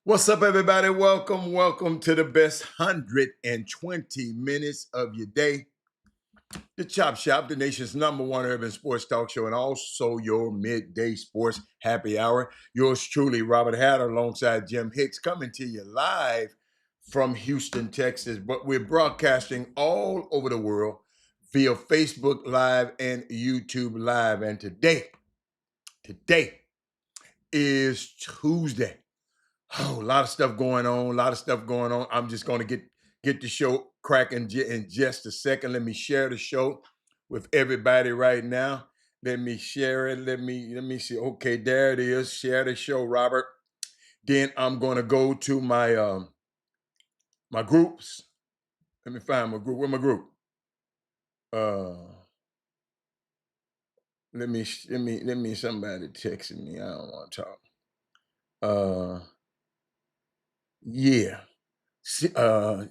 What's up, everybody? Welcome to the best 120 minutes of your day. The Chop Shop, the nation's #1 urban sports talk show, and also your midday sports happy hour. Yours truly, Robert Hatter, alongside Jim Hicks, coming to you live from Houston, Texas. But we're broadcasting all over the world via Facebook Live and YouTube Live. And today is Tuesday. Oh, a lot of stuff going on. I'm just going to get the show cracking in just a second. Let me share the show with everybody right now. Let me share it. Let me see. Okay, there it is. Share the show, Robert. Then I'm going to go to my groups. Let me find my group. Where my group? Let me somebody texting me. I don't want to talk. Yeah. To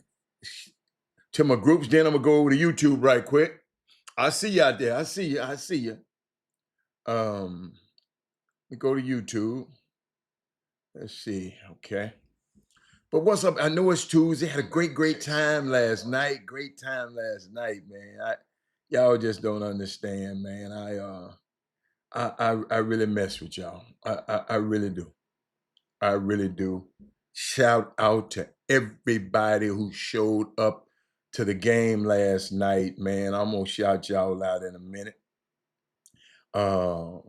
my groups. Then I'm gonna go over to YouTube right quick. I see you out there. I see you. We go to YouTube. Let's see. Okay. But what's up? I know it's Tuesday. Had a great time last night. Great time last night, man. Y'all just don't understand, man. I really mess with y'all. I really do. I really do. Shout out to everybody who showed up to the game last night, man. I'm gonna shout y'all out in a minute. Uh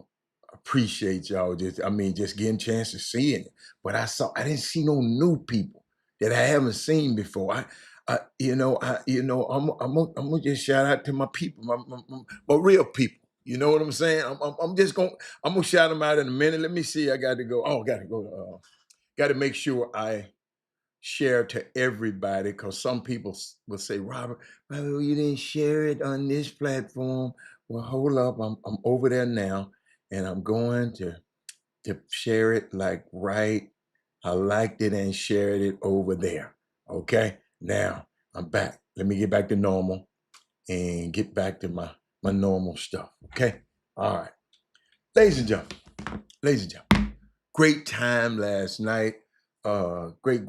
appreciate y'all just getting a chance to see it. But I didn't see no new people that I haven't seen before. I'm gonna just shout out to my people, my real people. You know what I'm saying? I'm gonna shout them out in a minute. Let me see. I got to go. Oh, got to go. Got to make sure I share to everybody, because some people will say, Robert, you didn't share it on this platform. Well, hold up, I'm over there now, and I'm going to share it like right. I liked it and shared it over there. Okay, now I'm back. Let me get back to normal and get back to my normal stuff. Okay, all right, ladies and gentlemen, great time last night. Great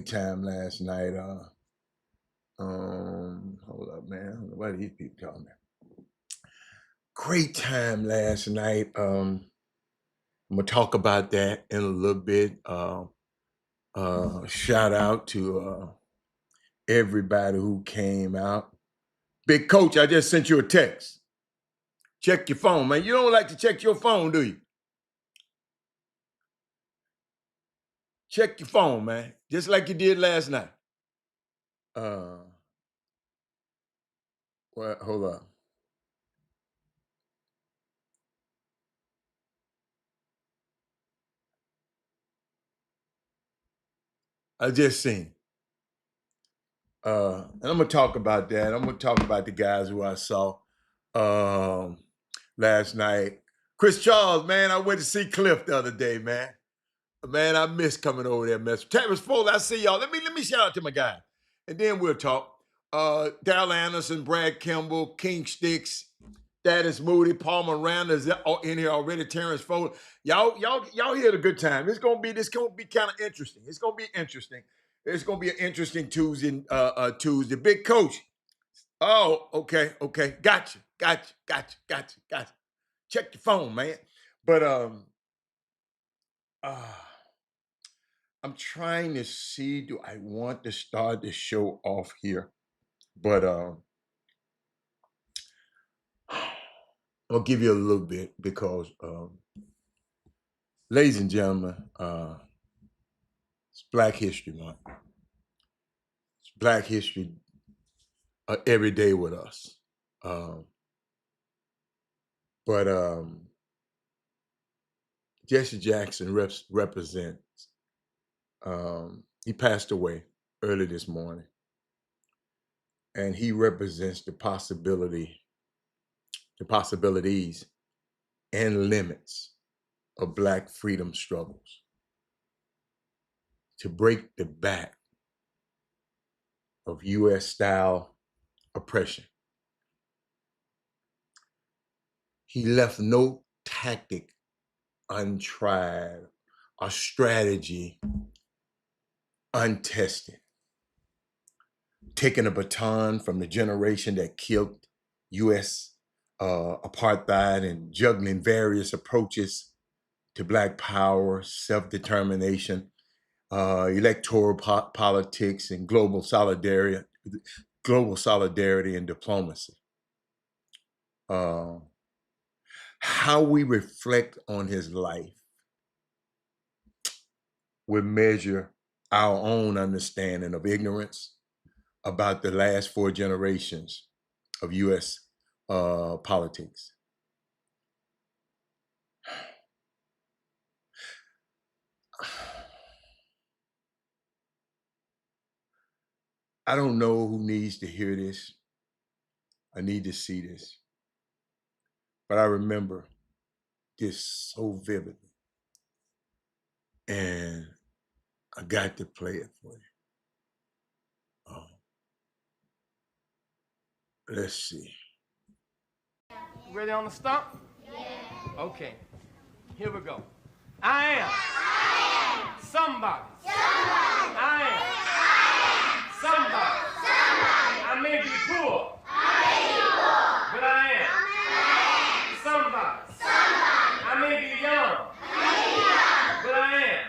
time last night. Hold up, man. Why are these people calling me? Great time last night. I'm gonna talk about that in a little bit. Shout out to everybody who came out. Big Coach, I just sent you a text. Check your phone, man. You don't like to check your phone, do you? Check your phone, man. Just like you did last night. Well, hold on. I just seen. And I'm gonna talk about that. I'm gonna talk about the guys who I saw um, last night. Chris Charles, man, I went to see Cliff the other day, man. Man, I miss coming over there, mess. Terrence Fuller, I see y'all. Let me shout out to my guy, and then we'll talk. Darrell Anderson, Brad Kimball, King Sticks, Thaddeus Moody, Paul Miranda's in here already. Terrence Fuller, y'all had a good time. This gonna be kind of interesting. It's gonna be interesting. It's gonna be an interesting Tuesday. Tuesday, big coach. Oh, okay, gotcha. Check your phone, man. But uh, I'm trying to see. Do I want to start the show off here? But I'll give you a little bit because, ladies and gentlemen, it's Black History Month. It's Black History every day with us. Um, but Jesse Jackson represents. He passed away early this morning, and he represents the possibilities and limits of Black freedom struggles to break the back of U.S. style oppression. He left no tactic untried or strategy untested, taking a baton from the generation that killed U.S. Apartheid and juggling various approaches to Black power, self-determination, electoral politics, and global solidarity and diplomacy. How we reflect on his life will measure our own understanding of ignorance about the last 4 generations of U.S. Politics. I don't know who needs to hear this. I need to see this. But I remember this so vividly. And I got to play it for you. Let's see. Ready on the stump? Yeah. Okay. Here we go. I am somebody. I am somebody. I may be poor. But I am somebody. I may be young. But I am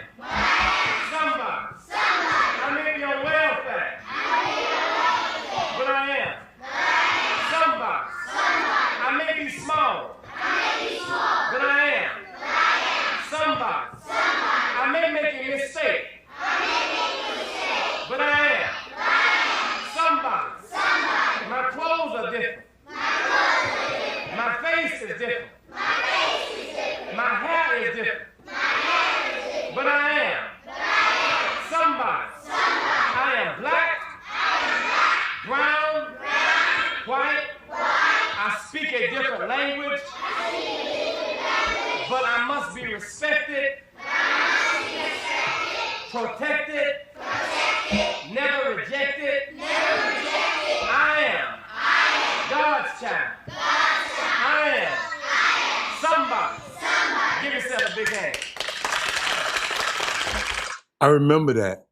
somebody. I may be on welfare. But I am somebody. I may be small. But I am somebody. I may make a mistake. But I am somebody. My clothes are different. My face is different. My hair is different. But I am somebody. I am black, brown, white. I speak a different language. But I must be respected, protected, never rejected. I am God's child. I am somebody. Give yourself a big hand. I remember that.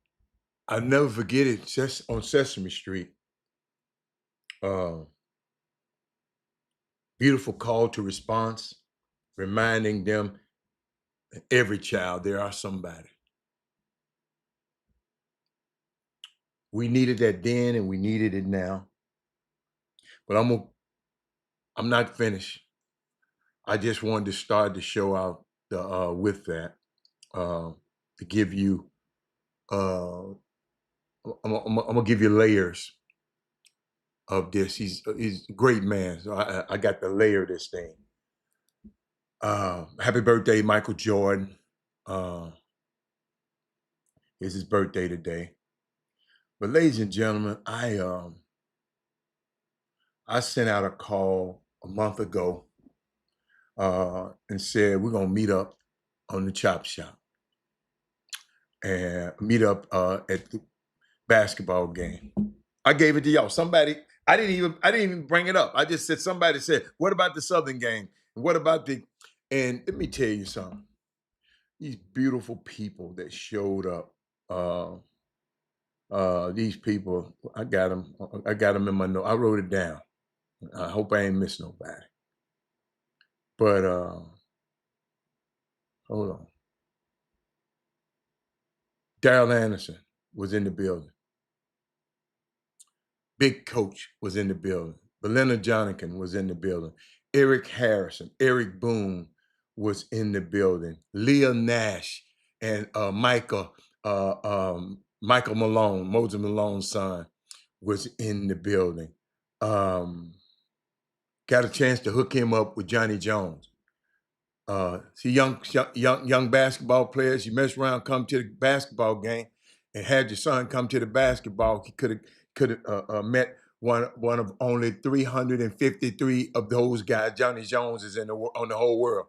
I'll never forget it, just on Sesame Street. Beautiful call to response, reminding them, every child, there are somebody. We needed that then and we needed it now. But I'm not finished. I just wanted to start the show out with that, to give you, I'm gonna give you layers of this. He's a great man, so I got to layer this thing. Happy birthday, Michael Jordan. It's his birthday today. But ladies and gentlemen, I sent out a call a month ago and said we're gonna meet up on the Chop Shop and meet up at the basketball game. I gave it to y'all. Somebody, I didn't even bring it up. I just said, somebody said, what about the Southern game? What about and let me tell you something. These beautiful people that showed up, these people, I got them in my note. I wrote it down. I hope I ain't missed nobody. But hold on. Daryl Anderson was in the building. Big Coach was in the building. Belinda Jonathan was in the building. Eric Harrison, Eric Boone was in the building. Leah Nash and Michael Malone, Moses Malone's son, was in the building. Got a chance to hook him up with Johnny Jones. See, young basketball players, you mess around, come to the basketball game, and had your son come to the basketball. He could have met one of only 353 of those guys. Johnny Jones is on the whole world,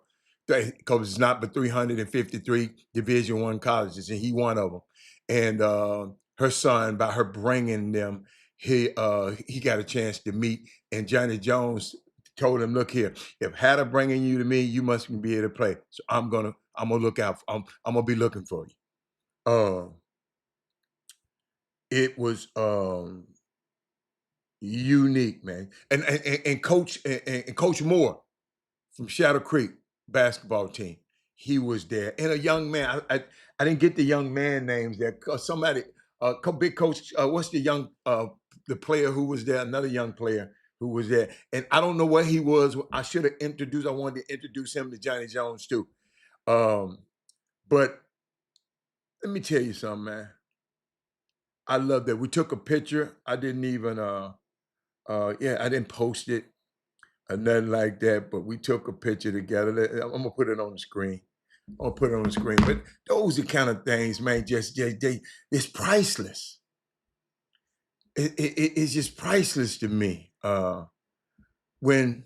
because it's not but 353 Division I colleges, and he one of them. And her son, by her bringing them, he got a chance to meet, and Johnny Jones told him, look here, if Hatter bringing you to me, you must be able to play. So I'm gonna look out. I'm gonna be looking for you. it was unique, man. And Coach Moore from Shadow Creek basketball team, he was there. And a young man, I didn't get the young man names there. Somebody, big coach, what's the young the player who was there? Another young player who was there, and I don't know what he was. I should have introduced. I wanted to introduce him to Johnny Jones too. Um, but let me tell you something, man. I love that. We took a picture. I didn't even yeah, I didn't post it or nothing like that, but we took a picture together. I'm gonna put it on the screen. I'm gonna put it on the screen. But those are kind of things, man, just it's priceless. It's just priceless to me. When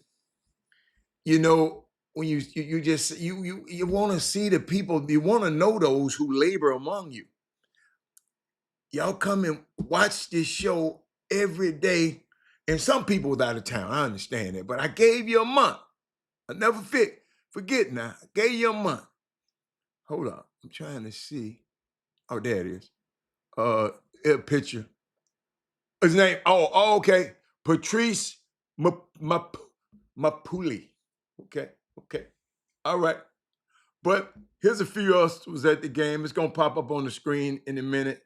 you know when you just you want to see the people, you want to know those who labor among you. Y'all come and watch this show every day. And some people was out of town. I understand that. But I gave you a month. I never forget now. I gave you a month. Hold on. I'm trying to see. Oh, there it is. A picture. His name. Okay. Patrice Mapuli. Okay. Okay. All right. But here's a few else was at the game. It's gonna pop up on the screen in a minute.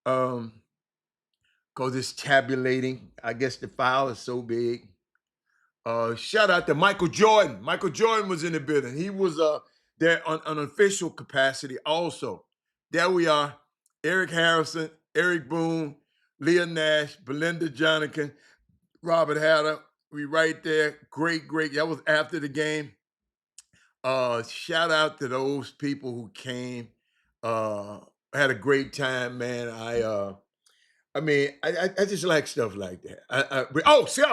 Because it's tabulating. I guess the file is so big. Shout out to Michael Jordan. Michael Jordan was in the building. He was there on an official capacity also. There we are. Eric Harrison, Eric Boone, Leah Nash, Belinda Jonathan, Robert Hatter. We right there. Great, great. That was after the game. Shout out to those people who came. Had a great time, man. I mean, I just like stuff like that.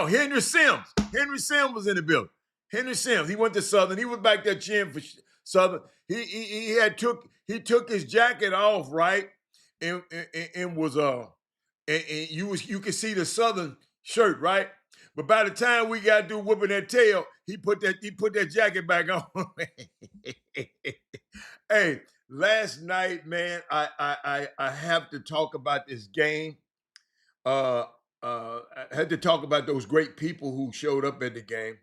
Henry Sims. Henry Sims was in the building. Henry Sims. He went to Southern. He was back there cheering for Southern. He took his jacket off, right, and was and you could see the Southern shirt, right. But by the time we got through whooping that tail, he put that jacket back on. Hey, last night, man, I have to talk about this game. I had to talk about those great people who showed up at the game,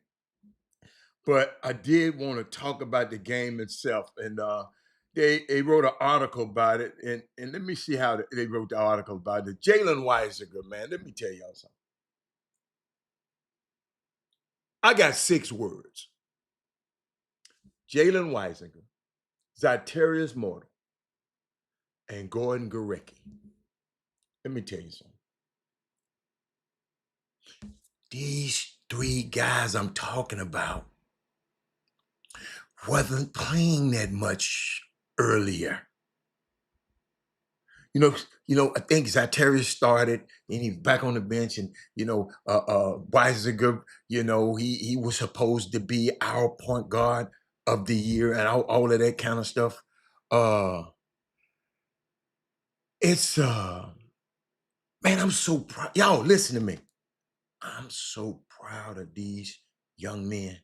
but I did want to talk about the game itself. And they wrote an article about it, and let me see how they wrote the article about it. Jalen Weisiger, man, let me tell y'all something. I got 6 words: Jalen Weisiger, Zyterius Mortal, and Gordon Gurecki. Let me tell you something. These 3 guys I'm talking about wasn't playing that much earlier. I think Zyterius started and he's back on the bench, and Weisiger, he was supposed to be our point guard of the year and all of that kind of stuff. It's man, I'm so proud. Y'all listen to me. I'm so proud of these young men.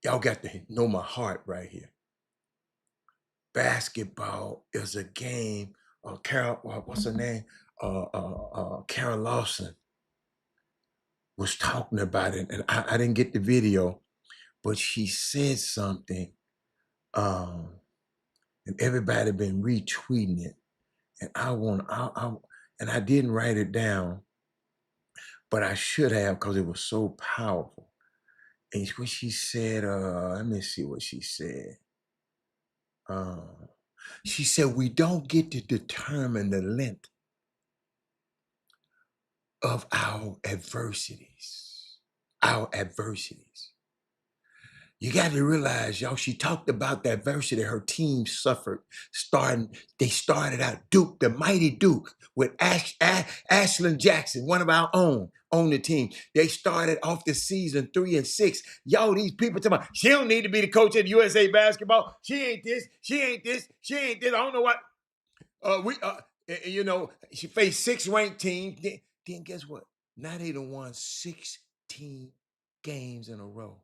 Y'all got to know my heart right here. Basketball is a game. Carol, what's her name? Carol Lawson was talking about it, and I didn't get the video, but she said something, and everybody been retweeting it, and and I didn't write it down, but I should have because it was so powerful. And what she said, let me see what she said. She said, we don't get to determine the length of our adversities. Our adversities. You got to realize, y'all, she talked about the adversity her team suffered. They started out Duke, the mighty Duke, with Ashlyn Jackson, one of our own, on the team. They started off the season 3-6. Y'all, these people talking about, she don't need to be the coach of the USA basketball. She ain't this, she ain't this, she ain't this. I don't know what. She faced 6 ranked teams. Then guess what? Now they done won 16 games in a row.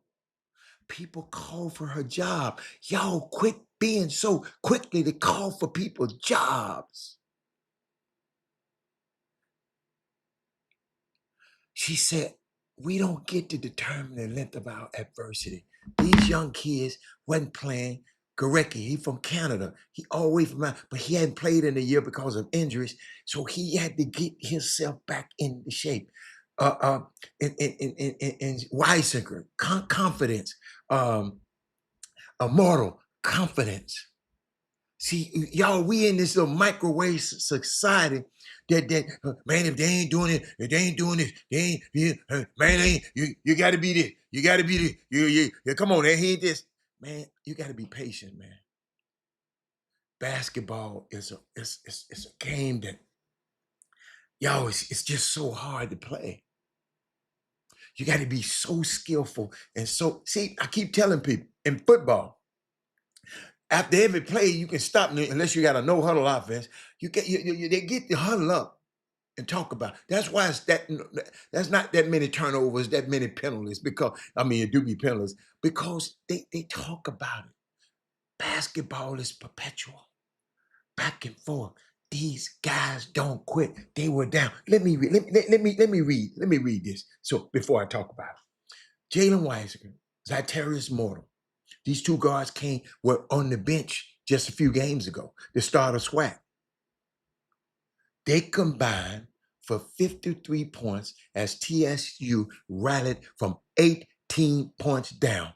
People call for her job. Y'all quit being so quickly to call for people's jobs. She said, we don't get to determine the length of our adversity. These young kids wasn't playing. Gorecki, he from Canada. He all the way from out, but he hadn't played in a year because of injuries. So he had to get himself back into shape. In Weisinger, confidence, immortal confidence. See, y'all, we in this little microwave society that man, if they ain't doing it, if they ain't doing this, they ain't, man, they ain't, you got to be this, you got to be this, you come on, they ain't this, man. You got to be patient, man. Basketball is it's a game that y'all, it's just so hard to play. You got to be so skillful and so. See, I keep telling people in football, after every play, you can stop unless you got a no huddle offense. They get the huddle up and talk about it. That's why it's that's not that many turnovers, that many penalties. Because I mean, it do be penalties because they talk about it. Basketball is perpetual, back and forth. These guys don't quit. They were down. Let me read. Let me read this. So before I talk about it, Jalen Weisiger, Zyterius Mortal. These two guards were on the bench just a few games ago. The start of SWAC. They combined for 53 points as TSU rallied from 18 points down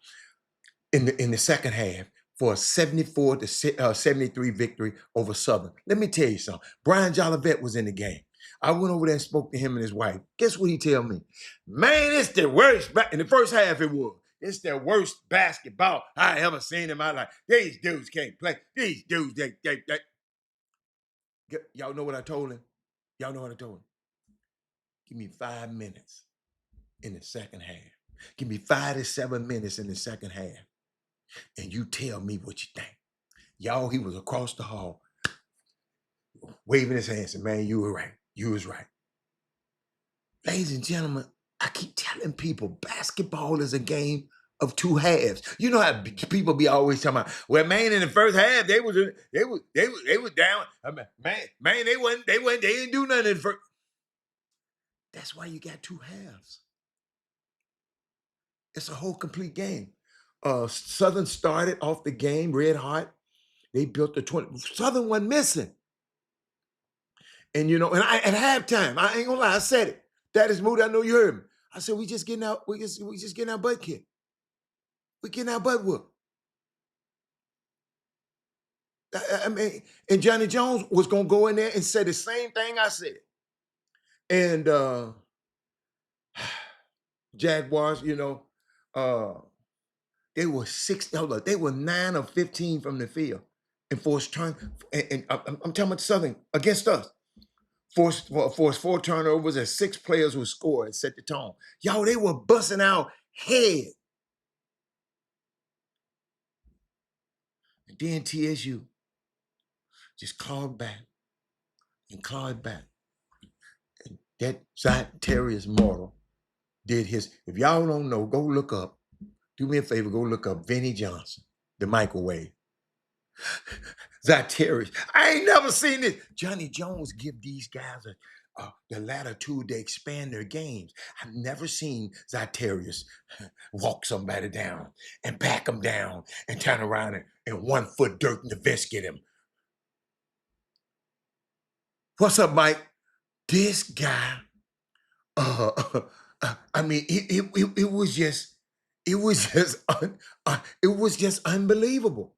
in the second half for a 74 to 73 victory over Southern. Let me tell you something. Brian Jolivet was in the game. I went over there and spoke to him and his wife. Guess what he tell me? Man, it's the worst. In the first half, it was. It's the worst basketball I ever seen in my life. These dudes can't play. These dudes, they. Y'all know what I told him? Y'all know what I told him? Give me 5 minutes in the second half. Give me 5 to 7 minutes in the second half. And you tell me what you think. Y'all, he was across the hall, waving his hands, and man, you were right. You was right. Ladies and gentlemen, I keep telling people basketball is a game of two halves. You know how people be always talking about, well, man, in the first half, they was down. I mean, man, they didn't do nothing in the first. That's why you got two halves. It's a whole complete game. Southern started off the game red hot. They built the 20. Southern wasn't missing. And you know, and I at halftime, I ain't gonna lie, I said it. That is mood. I know you heard me. I said, we just getting out, we just getting our butt kicked. We getting our butt whooped. I mean, and Johnny Jones was gonna go in there and say the same thing I said. And Jaguars, you know, they were they were 9 of 15 from the field and forced turn. And I'm talking about Southern against us. Forced 4 turnovers and 6 players who scored and set the tone. Y'all, they were busting out head. And then TSU just clawed back and clawed back. And that Zyterius Mortal did his. If y'all don't know, go look up. Do me a favor, go look up Vinnie Johnson, the microwave. Zyterius. I ain't never seen this. Johnny Jones give these guys the latitude to expand their games. I've never seen Zyterius walk somebody down and back them down and turn around and 1 foot dirt in the vest get him. What's up, Mike? This guy, I mean, it was just, it was just unbelievable.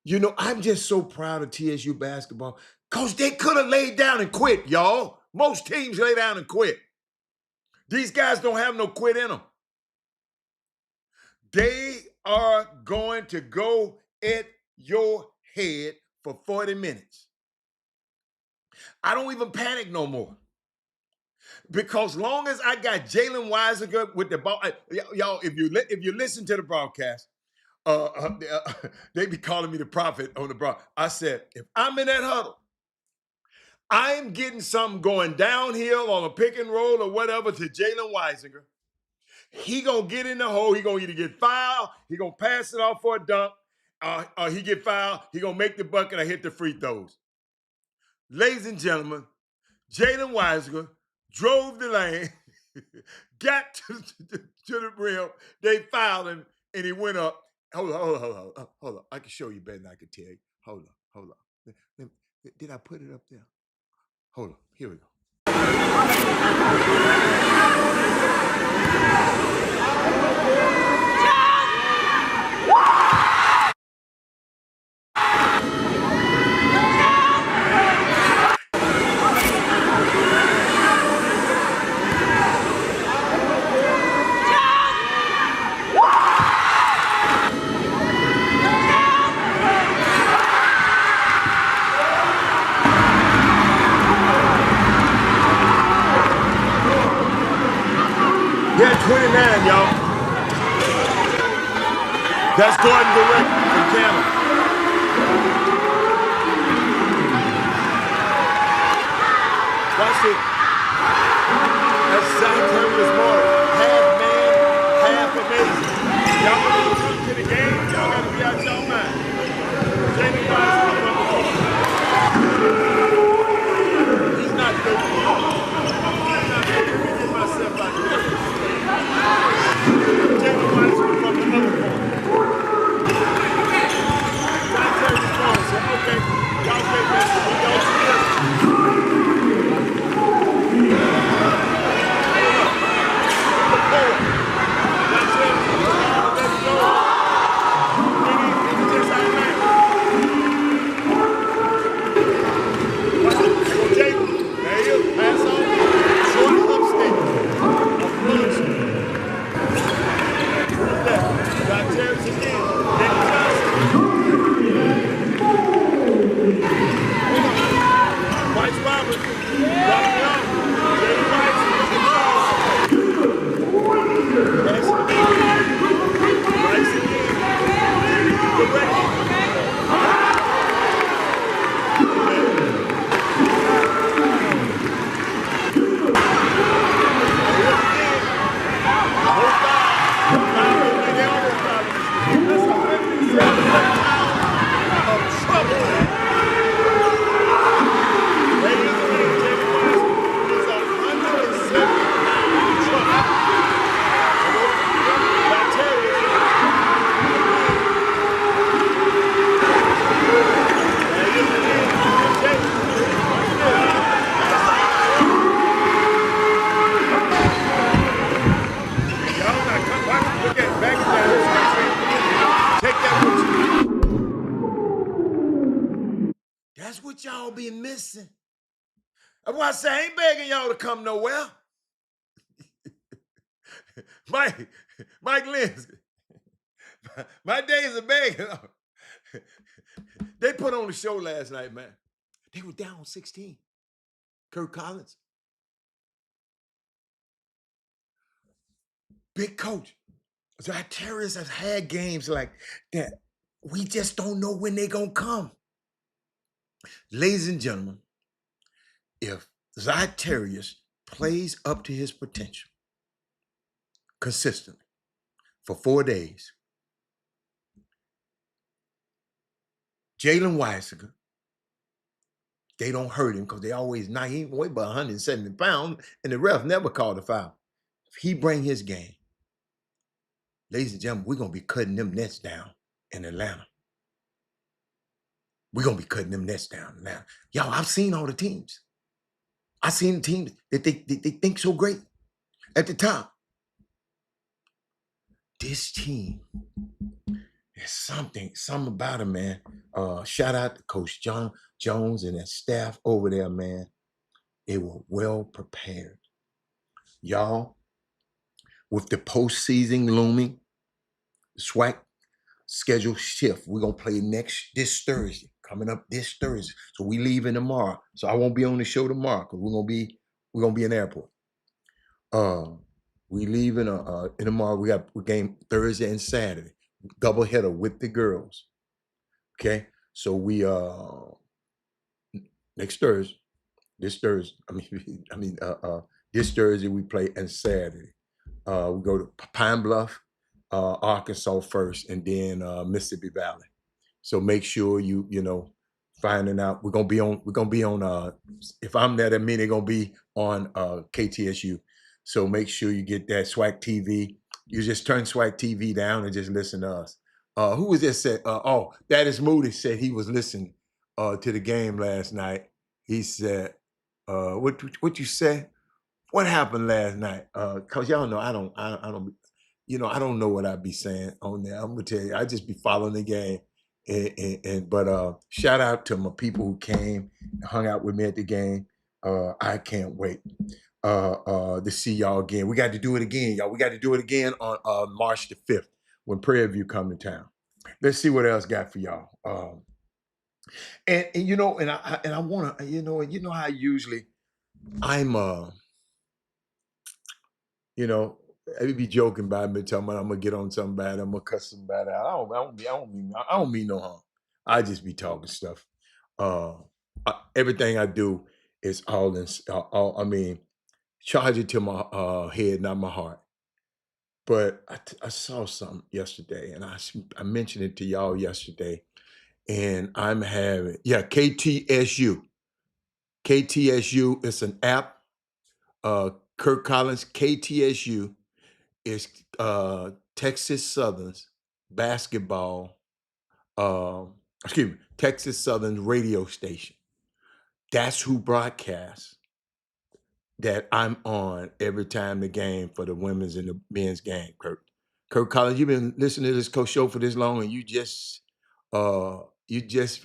You know, I'm just so proud of TSU basketball because they could have laid down and quit, y'all. Most teams lay down and quit. These guys don't have no quit in them. They are going to go at your head for 40 minutes. I don't even panic no more. Because long as I got Jalen Weisiger with the ball, y'all, if you listen to the broadcast, they be calling me the prophet on the broad. I said, if I'm in that huddle, I'm getting something going downhill on a pick and roll or whatever to Jalen Weisiger. He gonna get in the hole. He gonna either get fouled, he gonna pass it off for a dunk, or he get fouled, he gonna make the bucket or hit the free throws. Ladies and gentlemen, Jalen Weisiger drove the lane. got to the rim. They fouled him, and he went up. Hold on. I can show you better than I can tell you. Hold on. Did I put it up there? Hold on. Here we go. Yeah, 29, y'all. That's Gordon Direct from Canada. Watch it. That's Zach Curtis Moore. Half man, half amazing. Y'all want to come to the game? Y'all got to be out your mind. Jamie Wise is number 4. He's not good. Let me get myself out here. Jamie Wise from the other corner. Zach Curtis Moore said, okay, y'all take this. We go together. That's what y'all be missing. That's why I say I ain't begging y'all to come nowhere. Mike Lynn, my days of begging. They put on the show last night, man. They were down 16. Kirk Collins. Big coach. So our terrorists have had games like that. We just don't know when they're going to come. Ladies and gentlemen, if Zyterius plays up to his potential consistently for 4 days, Jalen Weisiger, they don't hurt him because they always not. He weigh about 170 pounds, and the ref never called a foul. If he bring his game, ladies and gentlemen, we're going to be cutting them nets down in Atlanta. We're going to be cutting them nets down now. Y'all, I've seen all the teams. I've seen the teams that they think so great at the top. This team, there's something about it, man. Shout out to Coach John Jones and that staff over there, man. They were well prepared. Y'all, with the postseason looming, SWAC schedule shift. We're gonna play this Thursday, coming up this Thursday. So we leaving tomorrow. So I won't be on the show tomorrow because we're gonna be in the airport. We leaving in tomorrow. We game Thursday and Saturday, double header with the girls. Okay, so we next Thursday, this Thursday. This Thursday we play and Saturday. We go to Pine Bluff, Arkansas first, and then Mississippi Valley. So make sure you finding out. We're gonna be on. If I'm there, that means they're gonna be on KTSU. So make sure you get that Swag TV. You just turn Swag TV down and just listen to us. Who was this said? That is Moody said he was listening to the game last night. He said, what you said? What happened last night? Cause y'all know I don't, I don't know what I'd be saying on there. I'm gonna tell you, I just be following the game. But shout out to my people who came, hung out with me at the game. I can't wait to see y'all again. We got to do it again, y'all. We got to do it again on March the 5th when Prairie View come to town. Let's see what else got for y'all. I want to, how usually I'm I be joking about me, talking about I'm gonna get on somebody, I'm gonna cuss somebody out. I don't mean no harm. I just be talking stuff. Uh, Everything I do is all in. I mean, charge it to my head, not my heart. But I saw something yesterday, and I mentioned it to y'all yesterday, and I'm having KTSU. KTSU is an app. Kirk Collins, KTSU is Texas Southern's basketball, Texas Southern radio station. That's who broadcasts that I'm on every time the game for the women's and the men's game, Kirk. Kirk Collins, you've been listening to this coach show for this long, and you just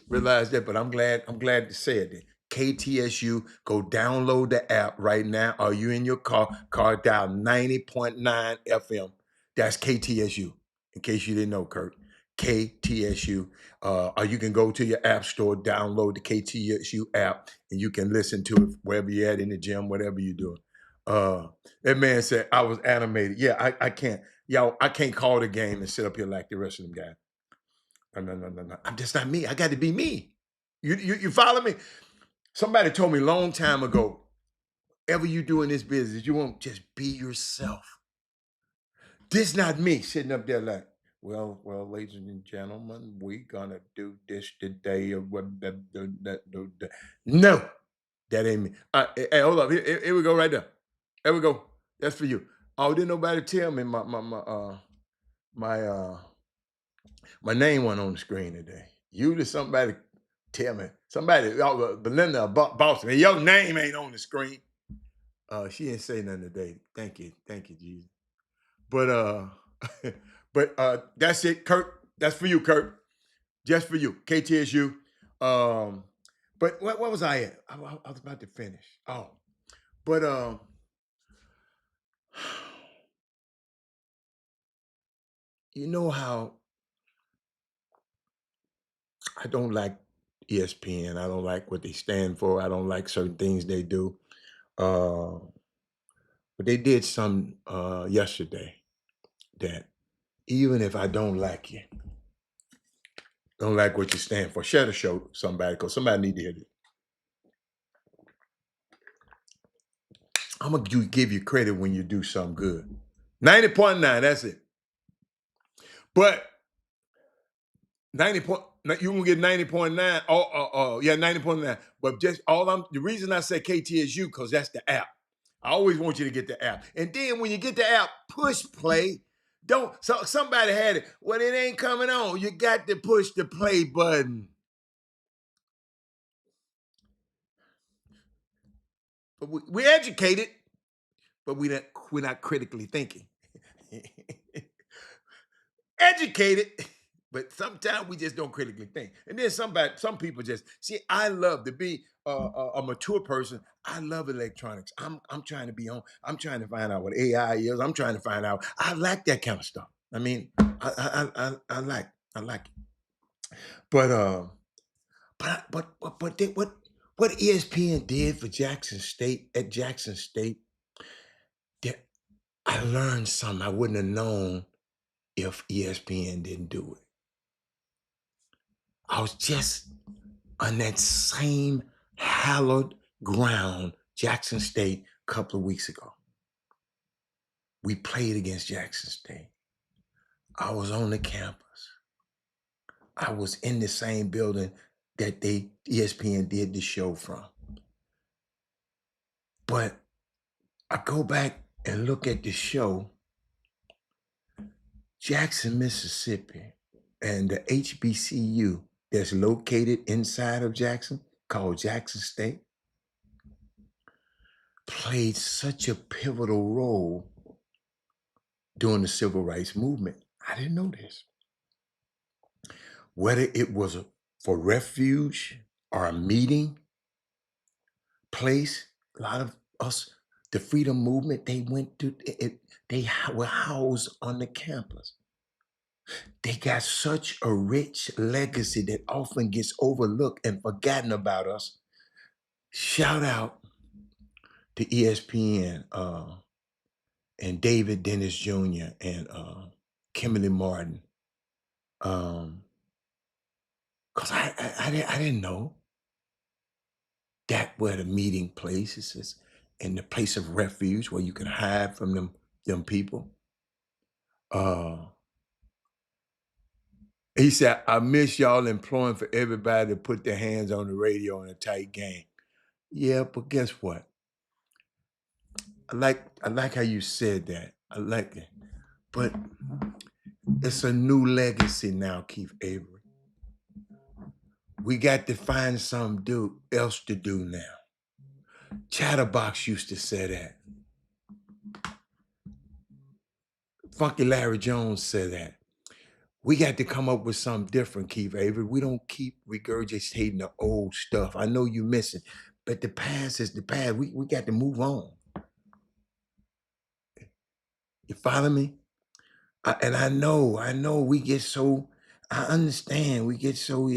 realized that, but I'm glad to say it. KTSU, go download the app right now. Are you in your car dial 90.9 FM. That's KTSU, in case you didn't know, Kirk. KTSU. Or you can go to your app store, download the KTSU app, and you can listen to it wherever you're at, in the gym, whatever you're doing. That man said I was animated. Yeah, I can't. Y'all, I can't call the game and sit up here like the rest of them guys. No. I'm just not me. I got to be me. You follow me? Somebody told me a long time ago, ever you do in this business, you won't just be yourself. This not me sitting up there like, well, ladies and gentlemen, we gonna do this today. No, that ain't me. Hey, hold up. Here we go right there. There we go. That's for you. Oh, didn't nobody tell me my my name went on the screen today. Usually somebody tell me. Somebody, Belinda, boss me. Your name ain't on the screen. She didn't say nothing today. Thank you, Jesus. But that's it, Kurt. That's for you, Kurt. Just for you, KTSU. But what was I at? I was about to finish. Oh, but you know how I don't like ESPN. I don't like what they stand for. I don't like certain things they do. Uh, but they did some yesterday that even if I don't like you, don't like what you stand for, share the show somebody, because somebody need to hear this. I'm gonna give you credit when you do something good. 90.9, that's it. But 90 point, you gonna get 90.9. Yeah, 90.9. But just the reason I say KTSU, because that's the app. I always want you to get the app. And then when you get the app, push play. Somebody had it. Well, it ain't coming on. You got to push the play button. But we're educated, but we're not critically thinking. Educated, but sometimes we just don't critically think. And then some people just see. I love to be a mature person. I love electronics. I'm trying to be on. I'm trying to find out what AI is. I'm trying to find out. I like that kind of stuff. I mean, I like it. What ESPN did for Jackson State at Jackson State, that I learned something I wouldn't have known if ESPN didn't do it. I was just on that same hallowed ground, Jackson State, a couple of weeks ago. We played against Jackson State. I was on the campus. I was in the same building that ESPN did the show from. But I go back and look at the show, Jackson, Mississippi, and the HBCU that's located inside of Jackson, called Jackson State, played such a pivotal role during the civil rights movement. I didn't know this. Whether it was for refuge or a meeting place, a lot of us, the freedom movement, they went to it, they were housed on the campus. They got such a rich legacy that often gets overlooked and forgotten about us. Shout out to ESPN and David Dennis Jr. and Kimberly Martin. Because I didn't know that were the meeting places and the place of refuge where you can hide from them people. He said, I miss y'all imploring for everybody to put their hands on the radio in a tight game. Yeah, but guess what? I like how you said that. I like it. But it's a new legacy now, Keith Avery. We got to find something else to do now. Chatterbox used to say that. Funky Larry Jones said that. We got to come up with something different, Keith Avery. We don't keep regurgitating the old stuff. I know you miss it, but the past is the past. We got to move on. You follow me? And I know we get so, I understand we get so, what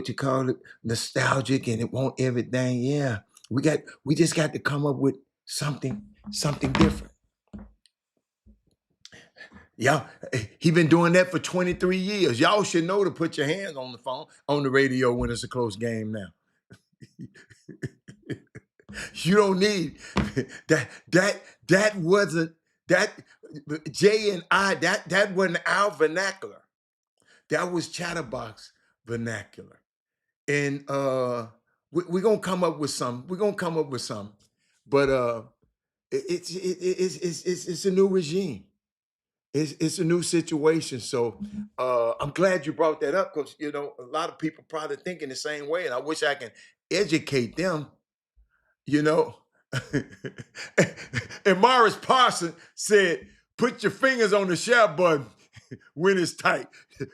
you call it, nostalgic and it want everything. Yeah, we just got to come up with something different. Yeah, he been doing that for 23 years. Y'all should know to put your hands on the phone, on the radio when it's a close game now. You don't need that wasn't that J and I, that wasn't our vernacular. That was Chatterbox vernacular. And we're gonna come up with some. We're gonna come up with some. But it's a new regime. It's a new situation. So I'm glad you brought that up because a lot of people probably thinking the same way, and I wish I can educate them. You know, and Morris Parson said, "Put your fingers on the share button when it's tight.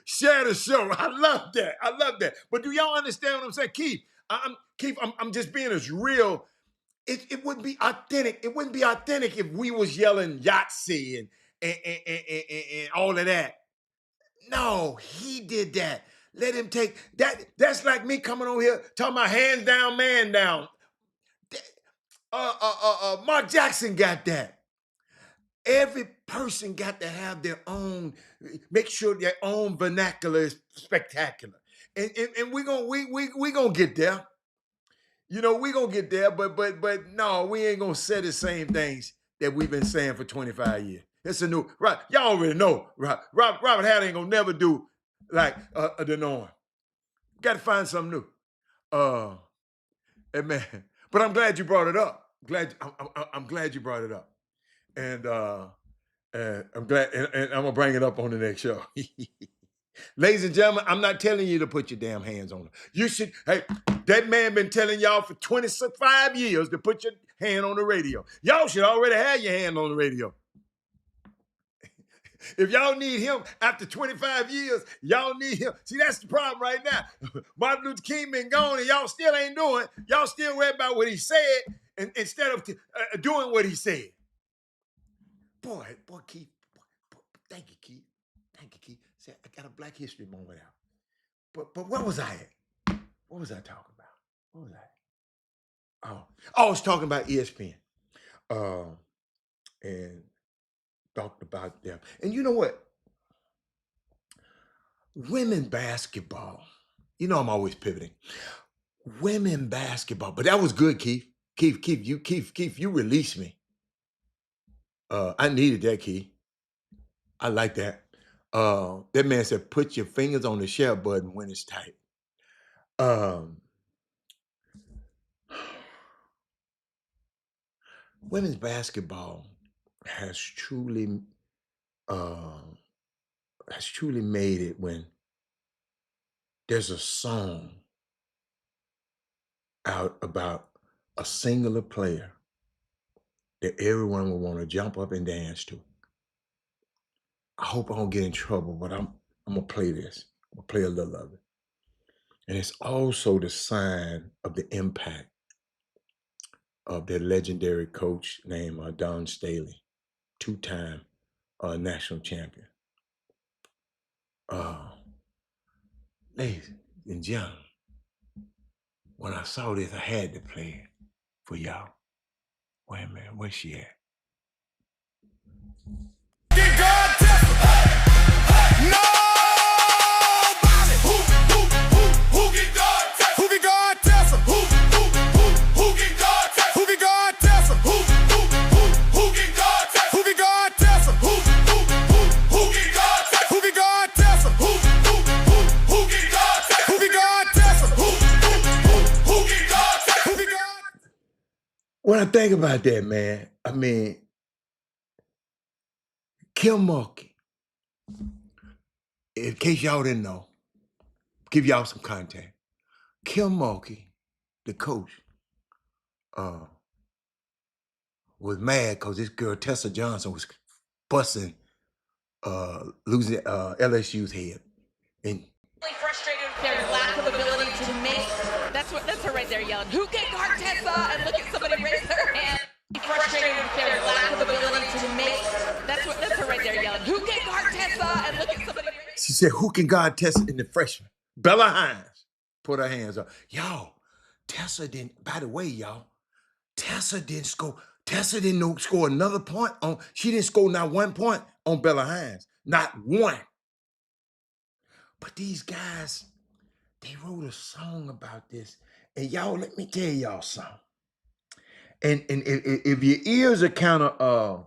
Share the show." I love that. I love that. But do y'all understand what I'm saying, Keith? I'm just being as real. It wouldn't be authentic. It wouldn't be authentic if we was yelling Yahtzee and all of that. No, he did that. Let him take that. That's like me coming on here talking about hands down, man down. Mark Jackson got that. Every person got to have their own, make sure their own vernacular is spectacular. And we're gonna get there. We're gonna get there, but no, we ain't gonna say the same things that we've been saying for 25 years. It's a new right. Y'all already know, right? Robert Hatter ain't gonna never do like the norm. Got to find something new. And man, but I'm glad you brought it up. I'm glad you brought it up. And I'm glad, and I'm gonna bring it up on the next show. Ladies and gentlemen, I'm not telling you to put your damn hands on them. You should. Hey, that man been telling y'all for 25 years to put your hand on the radio. Y'all should already have your hand on the radio. If y'all need him after 25 years, y'all need him. See, that's the problem right now. Martin Luther King been gone, and y'all still ain't doing. Y'all still worried about what he said, and instead of doing what he said. Boy, Keith. Thank you, Keith. Thank you, Keith. See, I got a Black History moment out. But where was I at? What was I talking about? What was I? I was talking about ESPN. And talked about them. And you know what? Women basketball. I'm always pivoting. Women basketball. But that was good, Keith. Keith, you released me. I needed that, Keith. I like that. That man said, put your fingers on the share button when it's tight. Um, women's basketball has truly uh, made it when there's a song out about a singular player that everyone will want to jump up and dance to. I hope I don't get in trouble, but I'm gonna play this. I'm gonna play a little of it. And it's also the sign of the impact of their legendary coach named Don Staley, two-time national champion. Uh, Ladies and gentlemen, when I saw this, I had to play it for y'all. Wait a minute, where's she at? When I think about that, man, I mean, Kim Mulkey, in case y'all didn't know, give y'all some context. Kim Mulkey, the coach, was mad because this girl Tessa Johnson was busting losing LSU's head. And frustrated with their lack of ability to make. That's her right there yelling, "Who can guard Tessa?" And look at somebody raise their hand. Frustrated with their lack of ability to make. That's her right there yelling, "Who can guard Tessa?" And look at somebody raise. She said, "Who can guard Tessa?" In the freshman, Bella Hines put her hands up. Y'all, Tessa didn't. By the way, y'all, Tessa didn't score. Tessa didn't score another point on. She didn't score not 1 point on Bella Hines, not one. But these guys, they wrote a song about this, and y'all, let me tell y'all something. And if your ears are kind of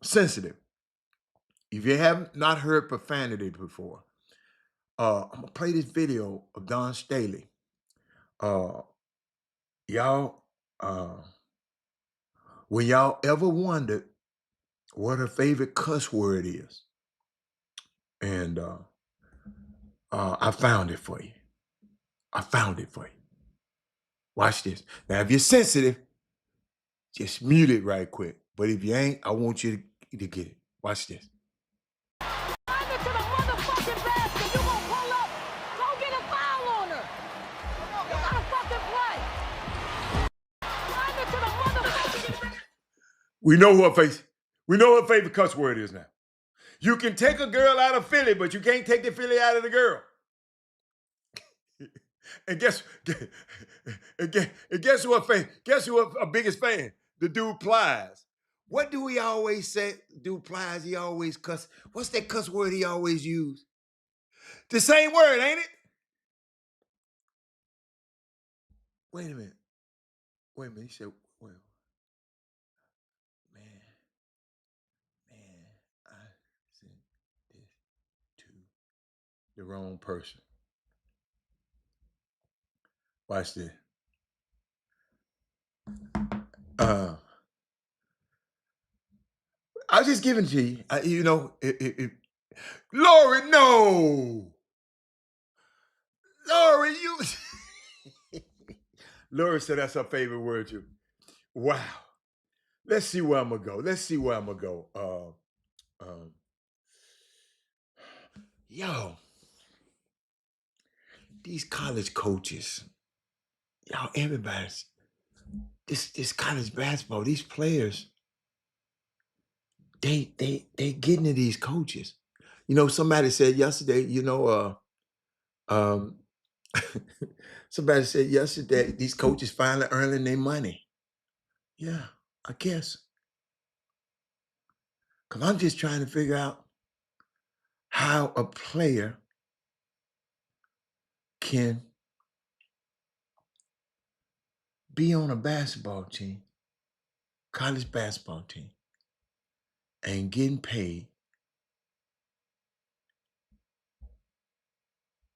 sensitive, if you have not heard profanity before, I'm gonna play this video of Don Staley. Y'all, when y'all ever wondered what her favorite cuss word is, and I found it for you. I found it for you. Watch this. Now, if you're sensitive, just mute it right quick. But if you ain't, I want you to get it. Watch this. We know who her favorite cuss word is now. You can take a girl out of Philly, but you can't take the Philly out of the girl. And guess who her biggest fan? The dude Plies. What do we always say? Dude Plies, he always cuss. What's that cuss word he always use? The same word, ain't it? Wait a minute. He said, well, man, I sent this to the wrong person. Watch this. I was just giving it to you. Lori, no. Lori, you. Lori said that's her favorite word too. Wow. Let's see where I'm gonna go. Yo, these college coaches, y'all, everybody's this college basketball, these players, they getting to these coaches. Somebody said yesterday, somebody said yesterday, these coaches finally earning their money. Yeah, I guess. Because I'm just trying to figure out how a player can be on a basketball team, college basketball team, and getting paid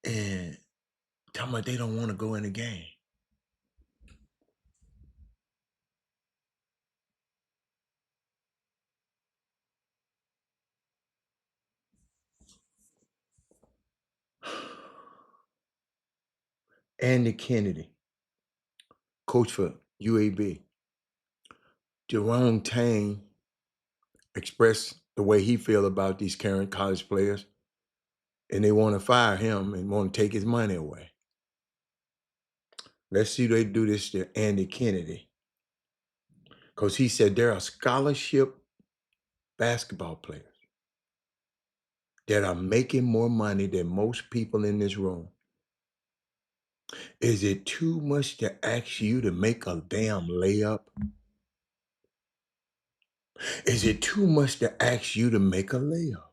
and talking about they don't want to go in the game. Andy Kennedy, coach for UAB. Jerome Tang expressed the way he feel about these current college players, and they want to fire him and want to take his money away. Let's see if they do this to Andy Kennedy, because he said there are scholarship basketball players that are making more money than most people in this room. Is it too much to ask you to make a damn layup? Is it too much to ask you to make a layup?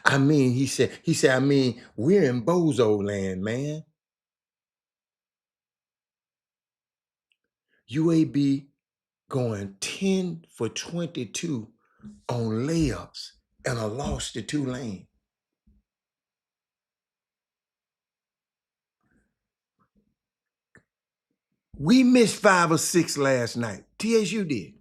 I mean, he said, I mean, we're in bozo land, man. UAB going 10 for 22 on layups and a loss to Tulane. We missed 5 or 6 last night. TSU did.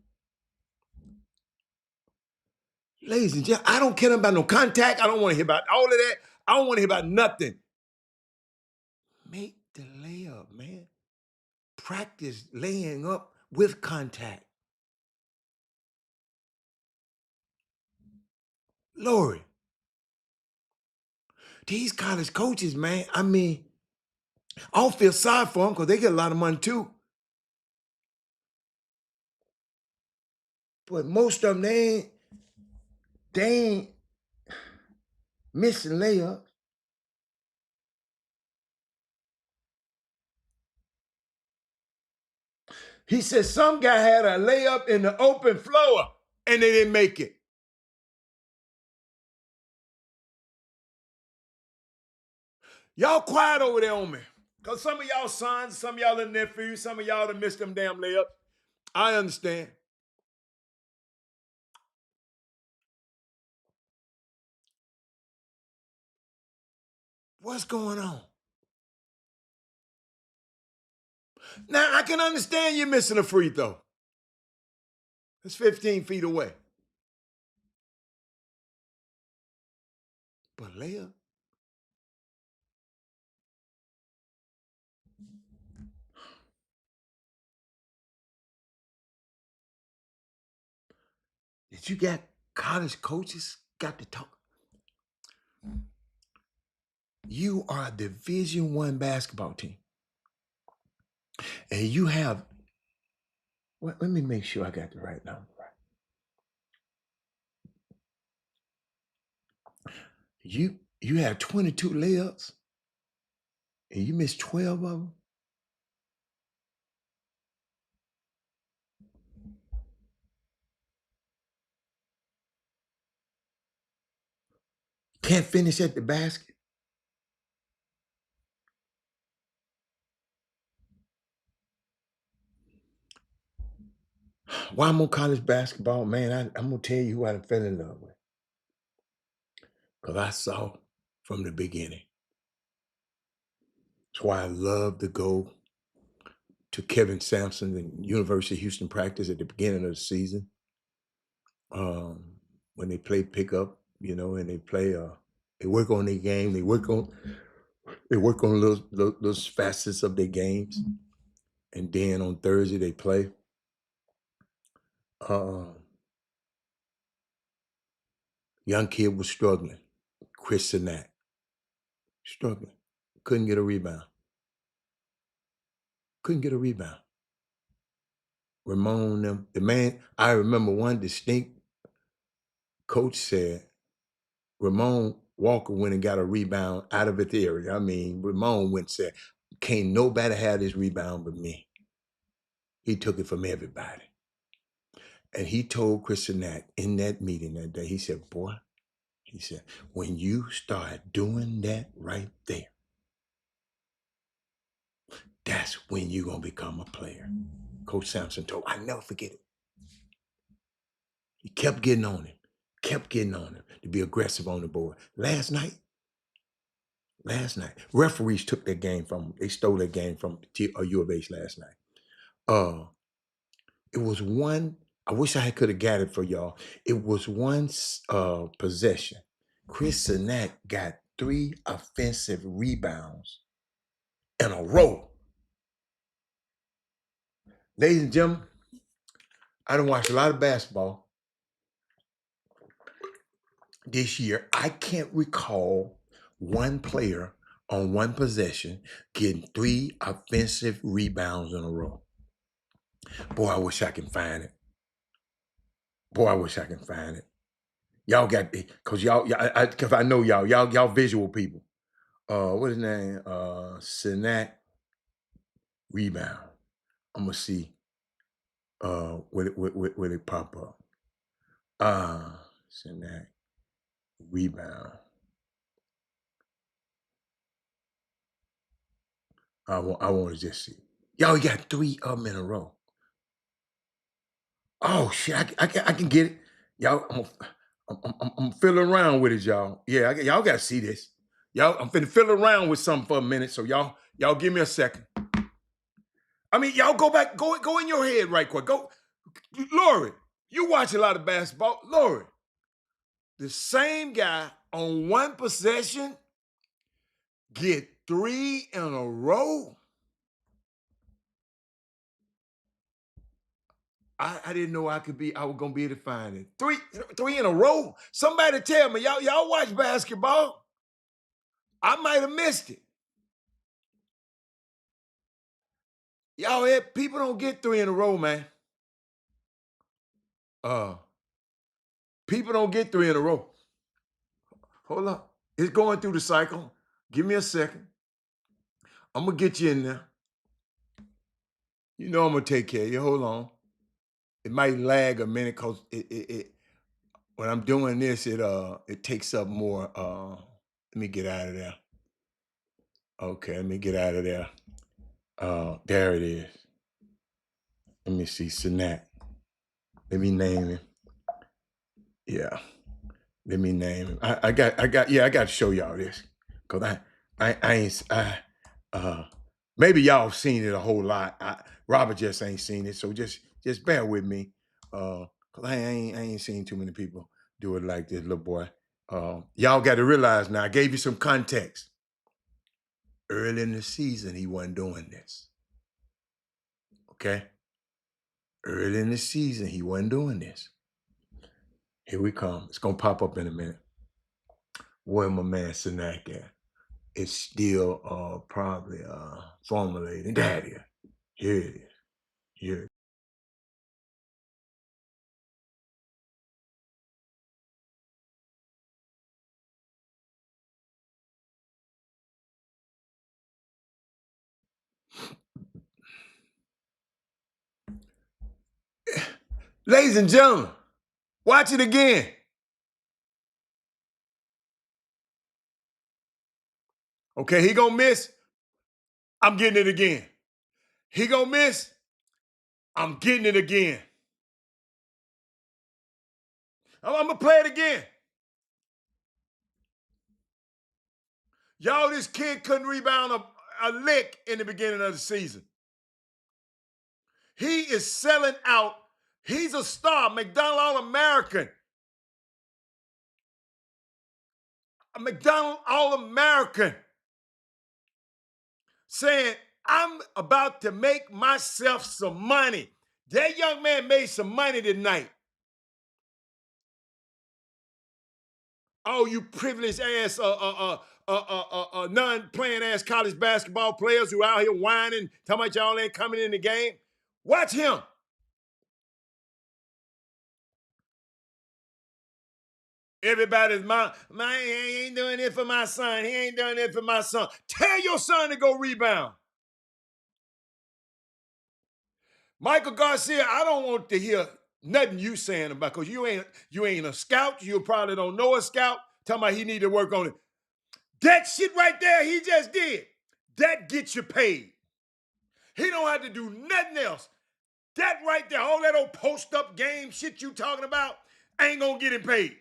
Ladies and gentlemen, I don't care about no contact. I don't want to hear about all of that. I don't want to hear about nothing. Make the layup, man. Practice laying up with contact. Lord, these college coaches, man, I mean, I don't feel sorry for them because they get a lot of money too. But most of them, they ain't missing layups. He said some guy had a layup in the open floor and they didn't make it. Y'all quiet over there on me. Because some of y'all sons, some of y'all in nephews, some of y'all that missed them damn layups. I understand. What's going on? Now, I can understand you missing a free throw. It's 15 feet away. But layup? Did you got college coaches got to talk? You are a Division I basketball team. And you have, well, let me make sure I got the right number right. You have 22 layups and you missed 12 of them? Can't finish at the basket? Why I'm on college basketball, man, I'm going to tell you who I fell in love with. Because I saw from the beginning. That's why I love to go to Kevin Sampson and University of Houston practice at the beginning of the season. When they play pickup, you know, and they play, they work on their game. They work on those facets of their games. And then on Thursday they play. Young kid was struggling. Chris Sinak. Struggling. Couldn't get a rebound. Ramon, the man, I remember one distinct coach said, Ramon Walker went and got a rebound out of his area. I mean, Ramon went and said, can't nobody have this rebound but me. He took it from everybody. And he told Chris Sinak in that meeting that day, he said, boy, he said, when you start doing that right there, that's when you're going to become a player. Coach Sampson told, I never forget it. He kept getting on him to be aggressive on the board. Last night, referees took that game from him. They stole that game from U of H last night. It was one, I wish I could have got it for y'all. It was one possession. Chris Sinak got 3 offensive rebounds in a row. Ladies and gentlemen, I done watched a lot of basketball this year. I can't recall one player on one possession getting 3 offensive rebounds in a row. Boy, I wish I can find it. Boy, I wish I can find it. Y'all got, cause cause I know y'all visual people. What his name? Sinak rebound. I'm gonna see. Will it pop up? Sinak rebound. I want to just see. Y'all got 3 of them in a row. Oh shit! I can get it. Y'all, I'm fiddling around with it, y'all. Yeah, y'all got to see this. Y'all, I'm finna fiddle around with something for a minute. So y'all give me a second. I mean, y'all go back, go in your head right quick. Go, Lori. You watch a lot of basketball, Lori. The same guy on one possession get 3 in a row. I didn't know I was gonna be able to find it. Three in a row. Somebody tell me, y'all watch basketball. I might have missed it. Y'all people don't get 3 in a row, man. People don't get 3 in a row. Hold up. It's going through the cycle. Give me a second. I'm gonna get you in there. You know I'm gonna take care of you. Hold on. It might lag a minute because when I'm doing this, it takes up more. Let me get out of there. Okay, let me get out of there. There it is. Let me see, Sinak. Let me name him. Yeah, let me name him. I got to show y'all this because maybe y'all seen it a whole lot. Robert just ain't seen it, so just bear with me. Cause I ain't seen too many people do it like this, little boy. Y'all got to realize now. I gave you some context. Early in the season, he wasn't doing this. Okay. Early in the season, he wasn't doing this. Here we come. It's gonna pop up in a minute. Where my man Sinak at? It's still probably formulating. There it is. Here it is. Here. Ladies and gentlemen, watch it again. Okay, he gonna miss. I'm getting it again. He gonna miss. I'm getting it again. I'm gonna play it again. Y'all, this kid couldn't rebound a lick in the beginning of the season. He is selling out. He's a star, McDonald All-American. A McDonald All-American. Saying, I'm about to make myself some money. That young man made some money tonight. Oh, you privileged ass, non-playing ass college basketball players who out here whining, talking about y'all ain't coming in the game. Watch him. Everybody's he ain't doing it for my son. He ain't doing it for my son. Tell your son to go rebound. Michael Garcia, I don't want to hear nothing you saying about, because you ain't a scout. You probably don't know a scout. Talking about he need to work on it. That shit right there he just did, that gets you paid. He don't have to do nothing else. That right there, all that old post-up game shit you talking about, ain't gonna get him paid.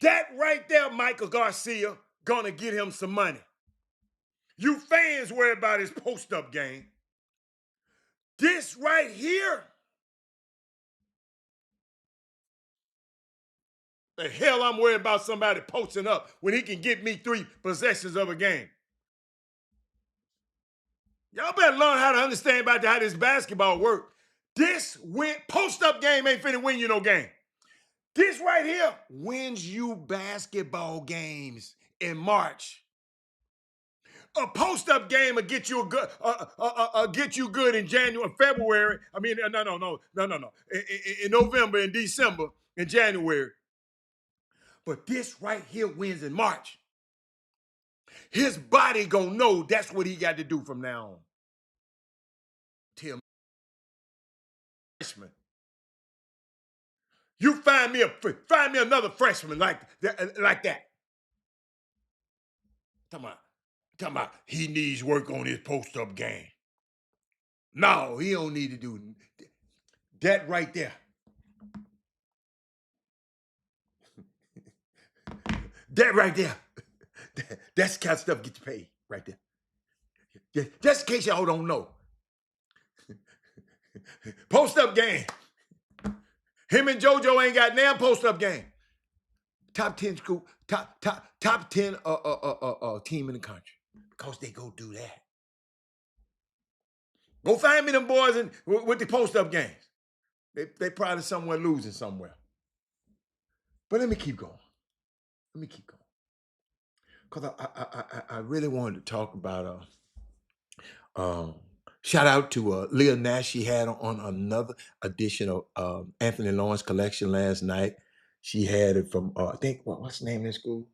That right there, Michael Garcia, gonna get him some money. You fans worry about his post-up game. This right here, the hell I'm worried about somebody posting up when he can get me 3 possessions of a game. Y'all better learn how to understand about how this basketball work. This post-up game ain't finna win you no game. This right here wins you basketball games in March. A post-up game will get you good in January, February. I mean, no. In November, in December, in January. But this right here wins in March. His body gonna know that's what he got to do from now on. Till freshman. You find me another freshman like that. Talking about he needs work on his post-up game. No, he don't need to do that right there. That right there. That's the kind of stuff gets paid right there. Just in case y'all don't know. Post-up game. Him and JoJo ain't got damn post-up game. Top 10 school, top 10 team in the country. Because they go do that. Go find me them boys with the post-up games. They probably somewhere losing somewhere. But let me keep going. Because I really wanted to talk about shout out to Leah Nash. She had on another edition of Anthony Lawrence collection last night. She had it from I think what's the name of the school?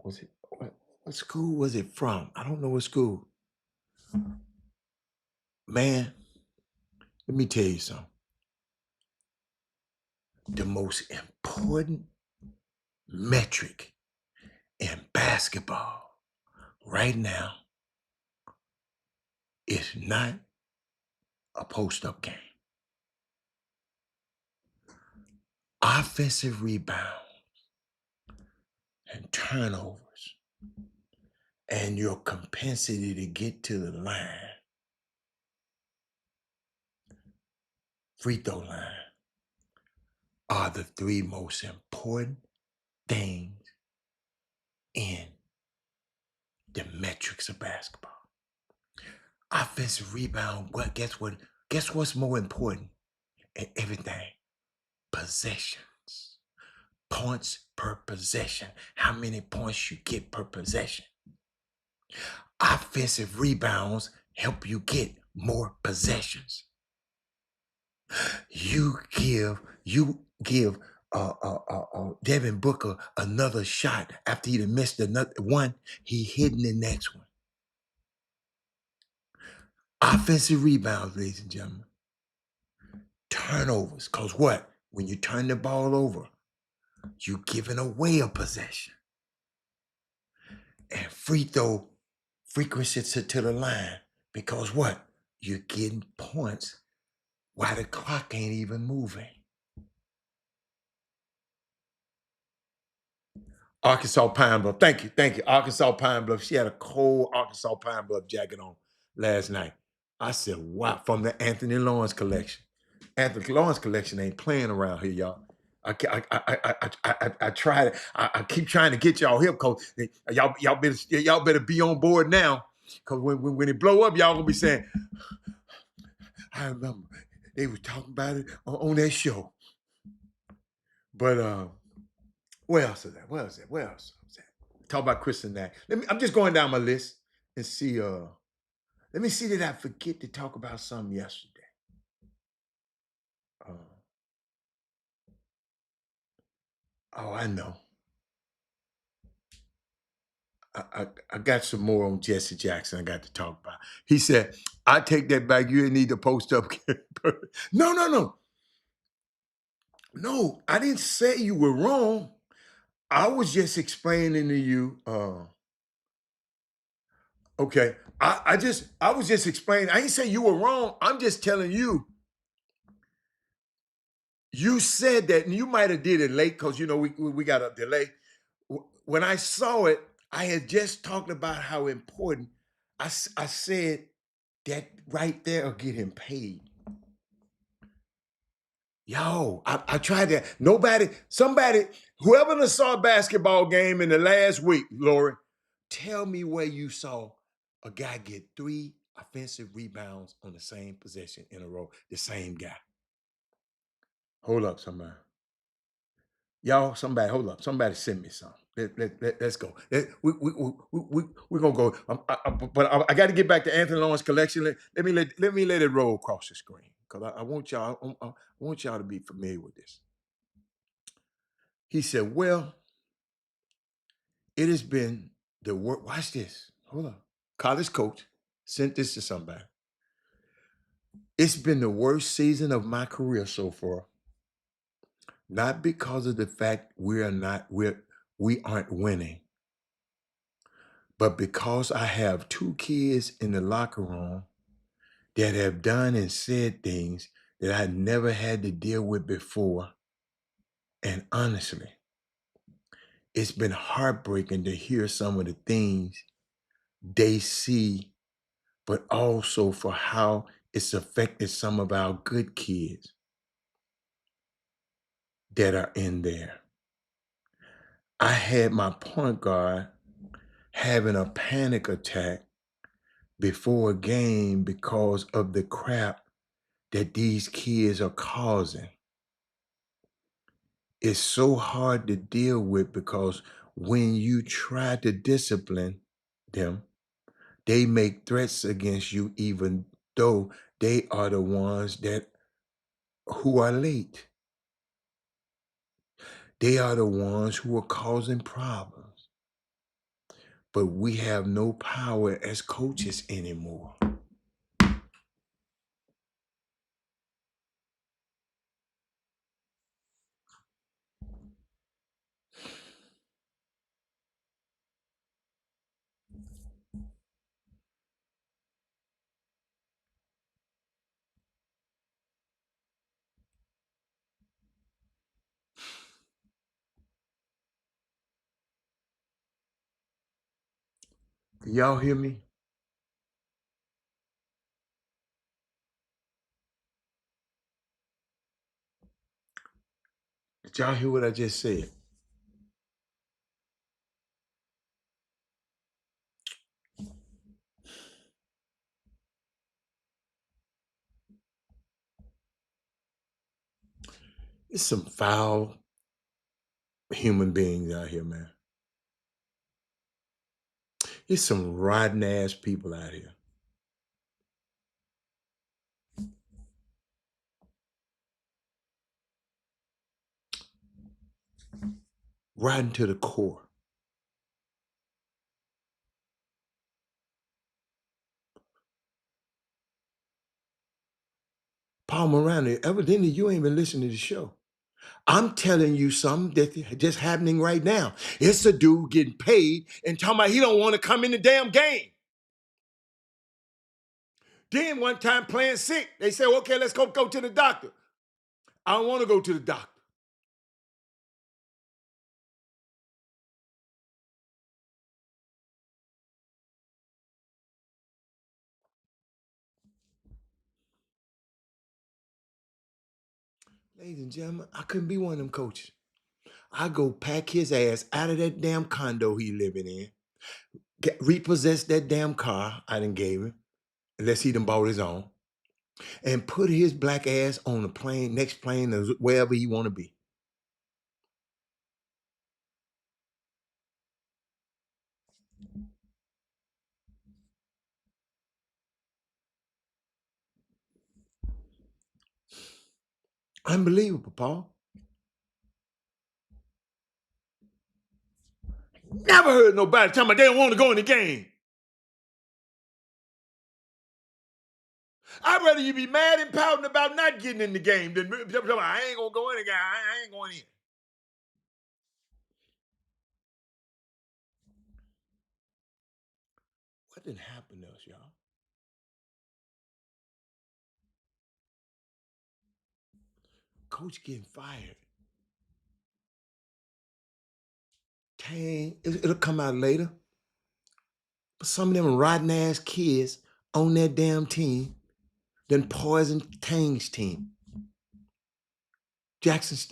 Was it what school was it from? I don't know what school. Man, let me tell you something. The most important metric in basketball right now is not a post-up game. Offensive rebounds and turnovers and your compensity to get to the line, free throw line, are the three most important things in the metrics of basketball. Offensive rebound, well, guess what's more important in everything? Possessions. Points per possession. How many points you get per possession. Offensive rebounds help you get more possessions. You give Devin Booker another shot after he'd missed another one, he hitting the next one. Offensive rebounds, ladies and gentlemen. Turnovers, because what? When you turn the ball over, you're giving away a possession. And free throw frequency to the line, because what? You're getting points while the clock ain't even moving. Arkansas Pine Bluff. Thank you. Arkansas Pine Bluff. She had a cold Arkansas Pine Bluff jacket on last night. I said, wow, from the Anthony Lawrence collection. Anthony Lawrence collection ain't playing around here, y'all. I tried. I keep trying to get y'all here because y'all better be on board now. Because when it blow up, y'all gonna be saying, I remember they were talking about it on that show. But where else is that? Talk about Chris and that. I'm just going down my list and see. Let me see, did I forget to talk about something yesterday? Oh, I know. I got some more on Jesse Jackson I got to talk about. He said, I take that back. You didn't need to post up. No. No, I didn't say you were wrong. I was just explaining to you. Okay. I was just explaining. I ain't say you were wrong. I'm just telling you. You said that, and you might have did it late because, we got a delay. When I saw it, I had just talked about how important. I said that right there will get him paid. Yo, I tried that. Whoever saw a basketball game in the last week, Lori, tell me where you saw a guy get 3 offensive rebounds on the same possession in a row. The same guy. Hold up, somebody. Y'all, somebody, hold up. Somebody send me some. Let's go. We're going to go. But I got to get back to Anthony Lawrence collection. Let me let it roll across the screen because I want y'all to be familiar with this. He said, well, it has been the work. Watch this. Hold on. College coach sent this to somebody. It's been the worst season of my career so far. Not because of the fact we aren't winning, but because I have two kids in the locker room that have done and said things that I never had to deal with before. And honestly, it's been heartbreaking to hear some of the things they see, but also for how it's affected some of our good kids that are in there. I had my point guard having a panic attack before a game because of the crap that these kids are causing. It's so hard to deal with because when you try to discipline them, they make threats against you even though they are the ones who are late. They are the ones who are causing problems. But we have no power as coaches anymore. Y'all hear me? Did y'all hear what I just said? It's some foul human beings out here, man. It's some rotten ass people out here. Rotten to the core. Paul Morano, evidently you ain't been listening to the show. I'm telling you something that's just happening right now. It's a dude getting paid and talking about he don't want to come in the damn game. Then one time playing sick, they say, okay, let's go to the doctor. I don't want to go to the doctor. Ladies and gentlemen, I couldn't be one of them coaches. I go pack his ass out of that damn condo he living in, repossess that damn car I done gave him, unless he done bought his own, and put his black ass on the plane, next plane, or wherever he want to be. Unbelievable, Paul. Never heard nobody tell me they don't want to go in the game. I'd rather you be mad and pouting about not getting in the game than I ain't gonna go in the game. I ain't going in. What didn't happen to us, y'all? Coach getting fired. Dang, it'll come out later. But some of them rotten ass kids on that damn team then poisoned Tang's team. Kansas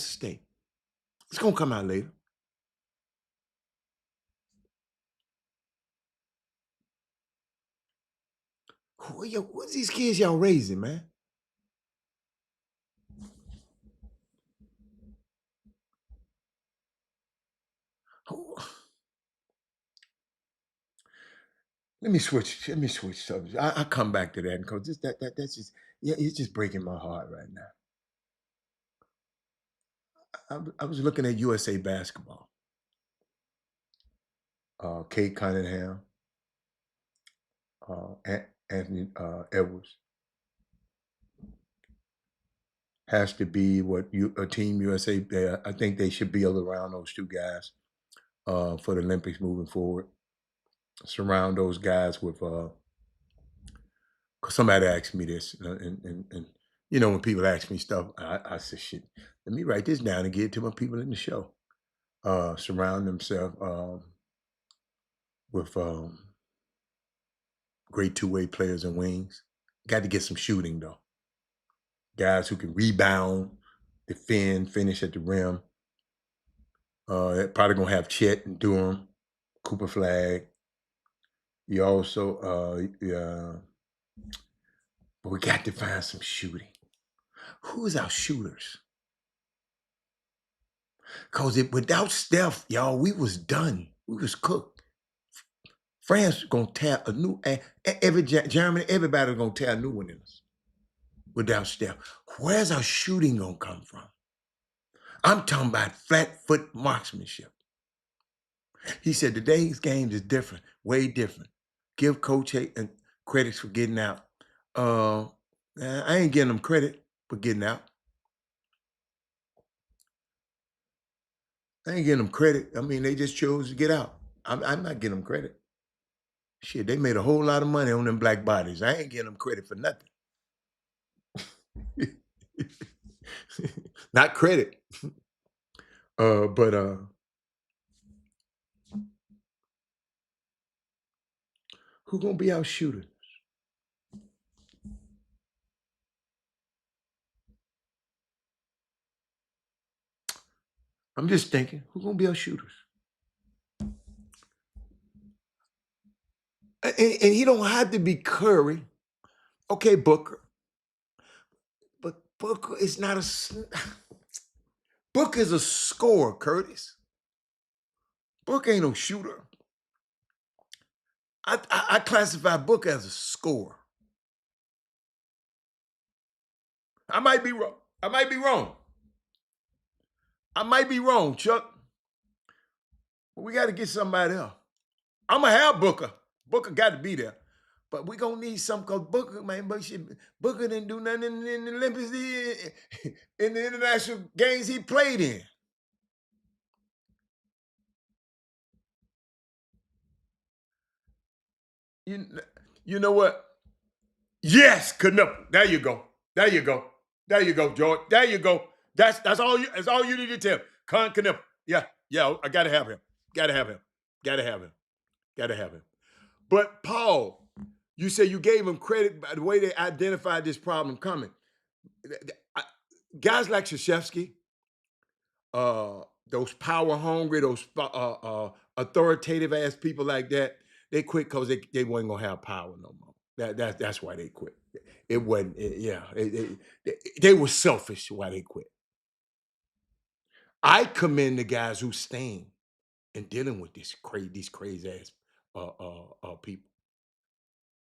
State. It's gonna come out later. What's these kids y'all raising, man? Who- Let me switch. Let me switch subjects. I come back to that because that's just it's just breaking my heart right now. I was looking at USA basketball. Kate Cunningham, Anthony Edwards has to be a Team USA. I think they should build around those two guys for the Olympics moving forward. Surround those guys with. 'Cause somebody asked me this, and when people ask me stuff, I say, "Shit, let me write this down and give it to my people in the show." Surround themselves with great two-way players and wings. Got to get some shooting though. Guys who can rebound, defend, finish at the rim. They're probably gonna have Chet and Durham, Cooper Flag. You also, yeah, but we got to find some shooting. Who's our shooters? Cause without Steph, y'all, we was done. We was cooked. France gonna tear a new Germany, everybody gonna tear a new one in us without Steph. Where's our shooting gonna come from? I'm talking about flat foot marksmanship. He said today's game is different, way different. Give Coach Hayden credits for getting out. I ain't giving them credit for getting out. I ain't giving them credit. I mean, they just chose to get out. I'm not giving them credit. Shit, they made a whole lot of money on them black bodies. I ain't giving them credit for nothing. Not credit. But who gonna be our shooter? I'm just thinking, who gonna be our shooters? And he don't have to be Curry. Okay, Booker. But Booker is not Booker is a scorer, Curtis. Booker ain't no shooter. I classify Booker as a scorer. I might be wrong. I might be wrong. I might be wrong, Chuck. But we got to get somebody else. I'm gonna have Booker. Booker got to be there. But we gonna need some because Booker, man, Booker didn't do nothing in the Olympics, in the international games he played in. You know what? Yes, Knuckle. There you go. There you go. There you go, George. There you go. That's all you need to tell. Con Knuckle. Yeah, I gotta have him. Gotta have him. Gotta have him. Gotta have him. But Paul, you say you gave him credit by the way they identified this problem coming. Guys like Krzyzewski, those power hungry, those authoritative ass people like that, they quit because they wasn't gonna have power no more. That's why they quit. It wasn't. They were selfish why they quit. I commend the guys who stand and dealing with these crazy ass people.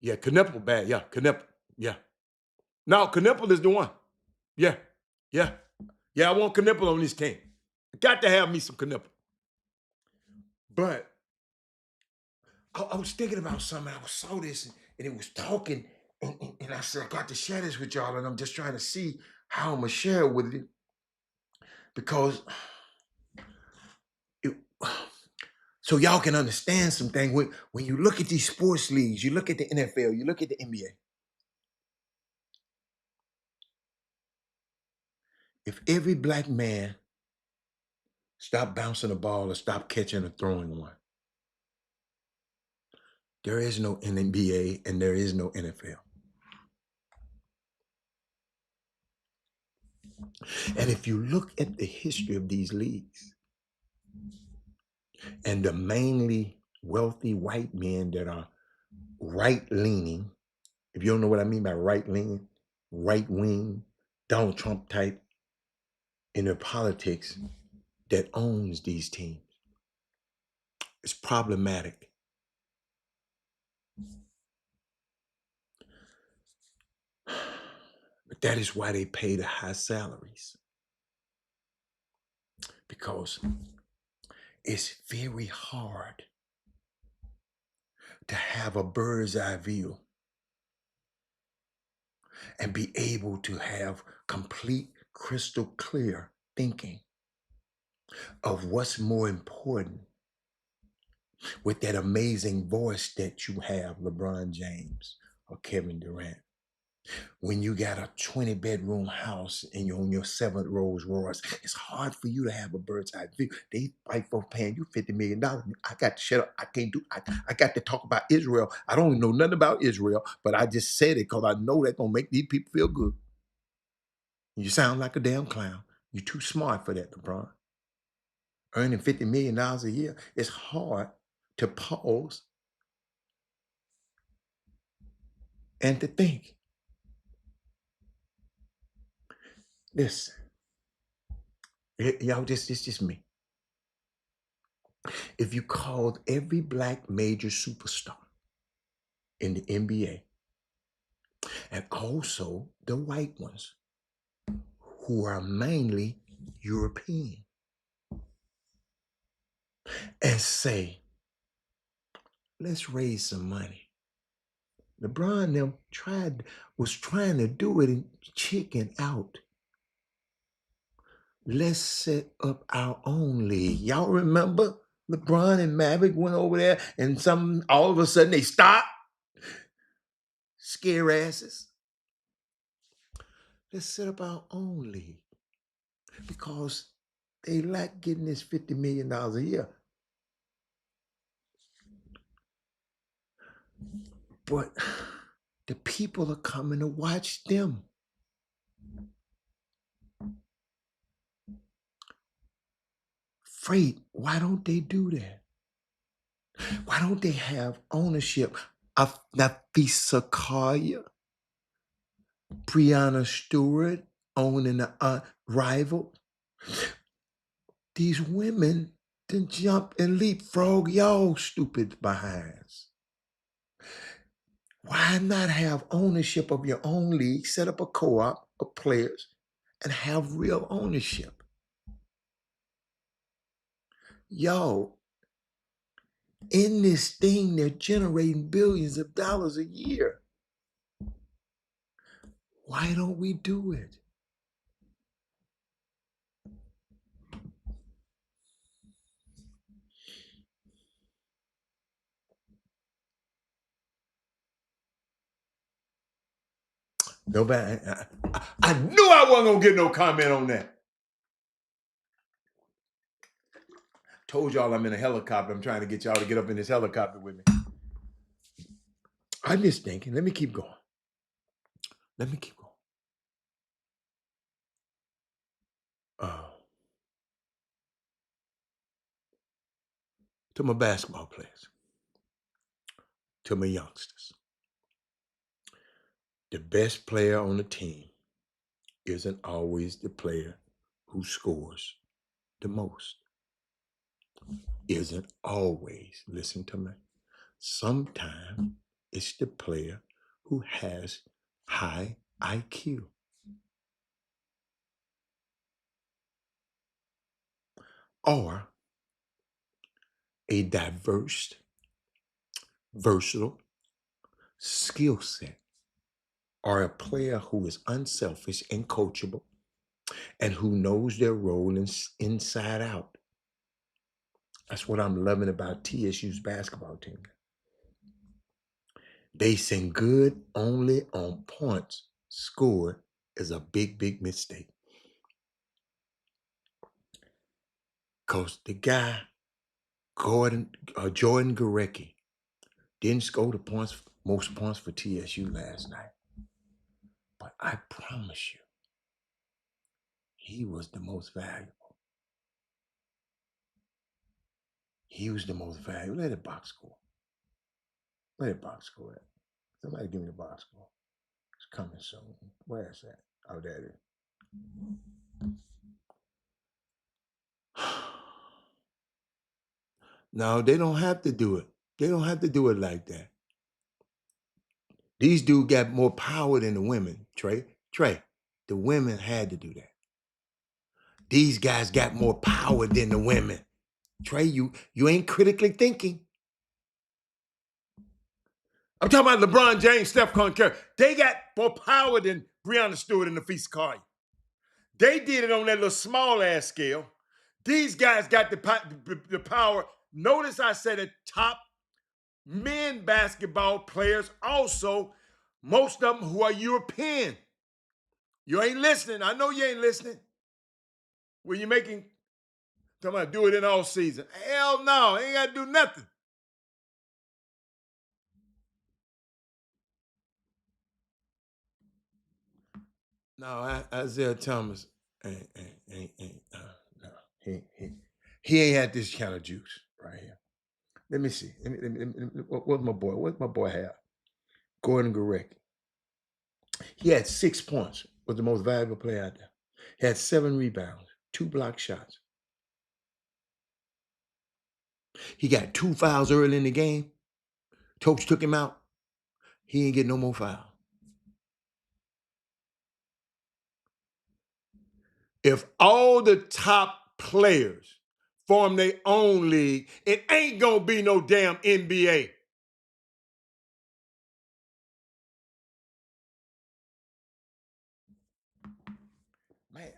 Yeah, Knipple bad. Yeah, Knipple. Yeah. No, Knipple is the one. Yeah, yeah, yeah. I want Knipple on this team. Got to have me some Knipple. But I was thinking about something. I saw this and it was talking, and I said I got to share this with y'all, and I'm just trying to see how I'm gonna share it with you because it, so y'all can understand something. When you look at these sports leagues, you look at the NFL, you look at the NBA. If every black man stopped bouncing a ball or stopped catching or throwing one, there is no NBA and there is no NFL. And if you look at the history of these leagues and the mainly wealthy white men that are right leaning If you don't know what I mean by right wing, Donald Trump type in their politics that owns these teams. It's problematic. But that is why they pay the high salaries. Because it's very hard to have a bird's eye view and be able to have complete, crystal clear thinking of what's more important with that amazing voice that you have, LeBron James or Kevin Durant. When you got a 20-bedroom house and you're on your 7th Rolls Royce, it's hard for you to have a bird's eye view. They fight for paying you $50 million. I got to shut up. I can't do I got to talk about Israel. I don't know nothing about Israel, but I just said it because I know that's going to make these people feel good. You sound like a damn clown. You're too smart for that, LeBron. Earning $50 million a year, it's hard to pause and to think. Listen, y'all, it's just me. If you called every black major superstar in the NBA and also the white ones who are mainly European and say, let's raise some money. LeBron them was trying to do it and chicken out. Let's set up our own league. Y'all remember LeBron and Maverick went over there and all of a sudden they stopped? Scare asses. Let's set up our own league because they like getting this $50 million a year. But the people are coming to watch them. Freight, why don't they do that? Why don't they have ownership of Nafisa Kaya, Brianna Stewart owning the rival? These women then jump and leapfrog y'all stupid behinds. Why not have ownership of your own league, set up a co-op of players, and have real ownership? Yo, in this thing, they're generating billions of dollars a year. Why don't we do it? Nobody, I knew I wasn't gonna get no comment on that. Told y'all I'm in a helicopter. I'm trying to get y'all to get up in this helicopter with me. I'm just thinking, let me keep going. To my basketball players, to my youngsters, the best player on the team isn't always the player who scores the most. Isn't always, listen to me. Sometimes it's the player who has high IQ. Or a diverse, versatile skill set, or a player who is unselfish and coachable and who knows their role inside out. That's what I'm loving about TSU's basketball team. Basing good only on points scored is a big, big mistake. Because the guy, Jordan Garecki, didn't score the most points for TSU last night. But I promise you, he was the most valuable. He was the most valuable. Let it box score. Let it box score that. Somebody give me the box score. It's coming soon. Where is that? Oh, there it is. No, they don't have to do it. They don't have to do it like that. These dudes got more power than the women, Trey. The women had to do that. These guys got more power than the women. Trey, you ain't critically thinking. I'm talking about LeBron James, Steph Curry. They got more power than Breonna Stewart and Nafisa Carter. They did it on that little small ass scale. These guys got the power. Notice I said the top men basketball players also, most of them who are European. You ain't listening. I know you ain't listening. When you're talking about do it in all season. Hell no, ain't got to do nothing. No, Isaiah Thomas ain't no. He ain't had this kind of juice right here. Let me see. What's my boy? What's my boy have? Gordon Gorecki. He had 6 points. Was the most valuable player out there. He had 7 rebounds, 2 block shots. He got 2 fouls early in the game. Coach took him out. He ain't get no more foul. If all the top players form their own league, it ain't gonna be no damn NBA. Man,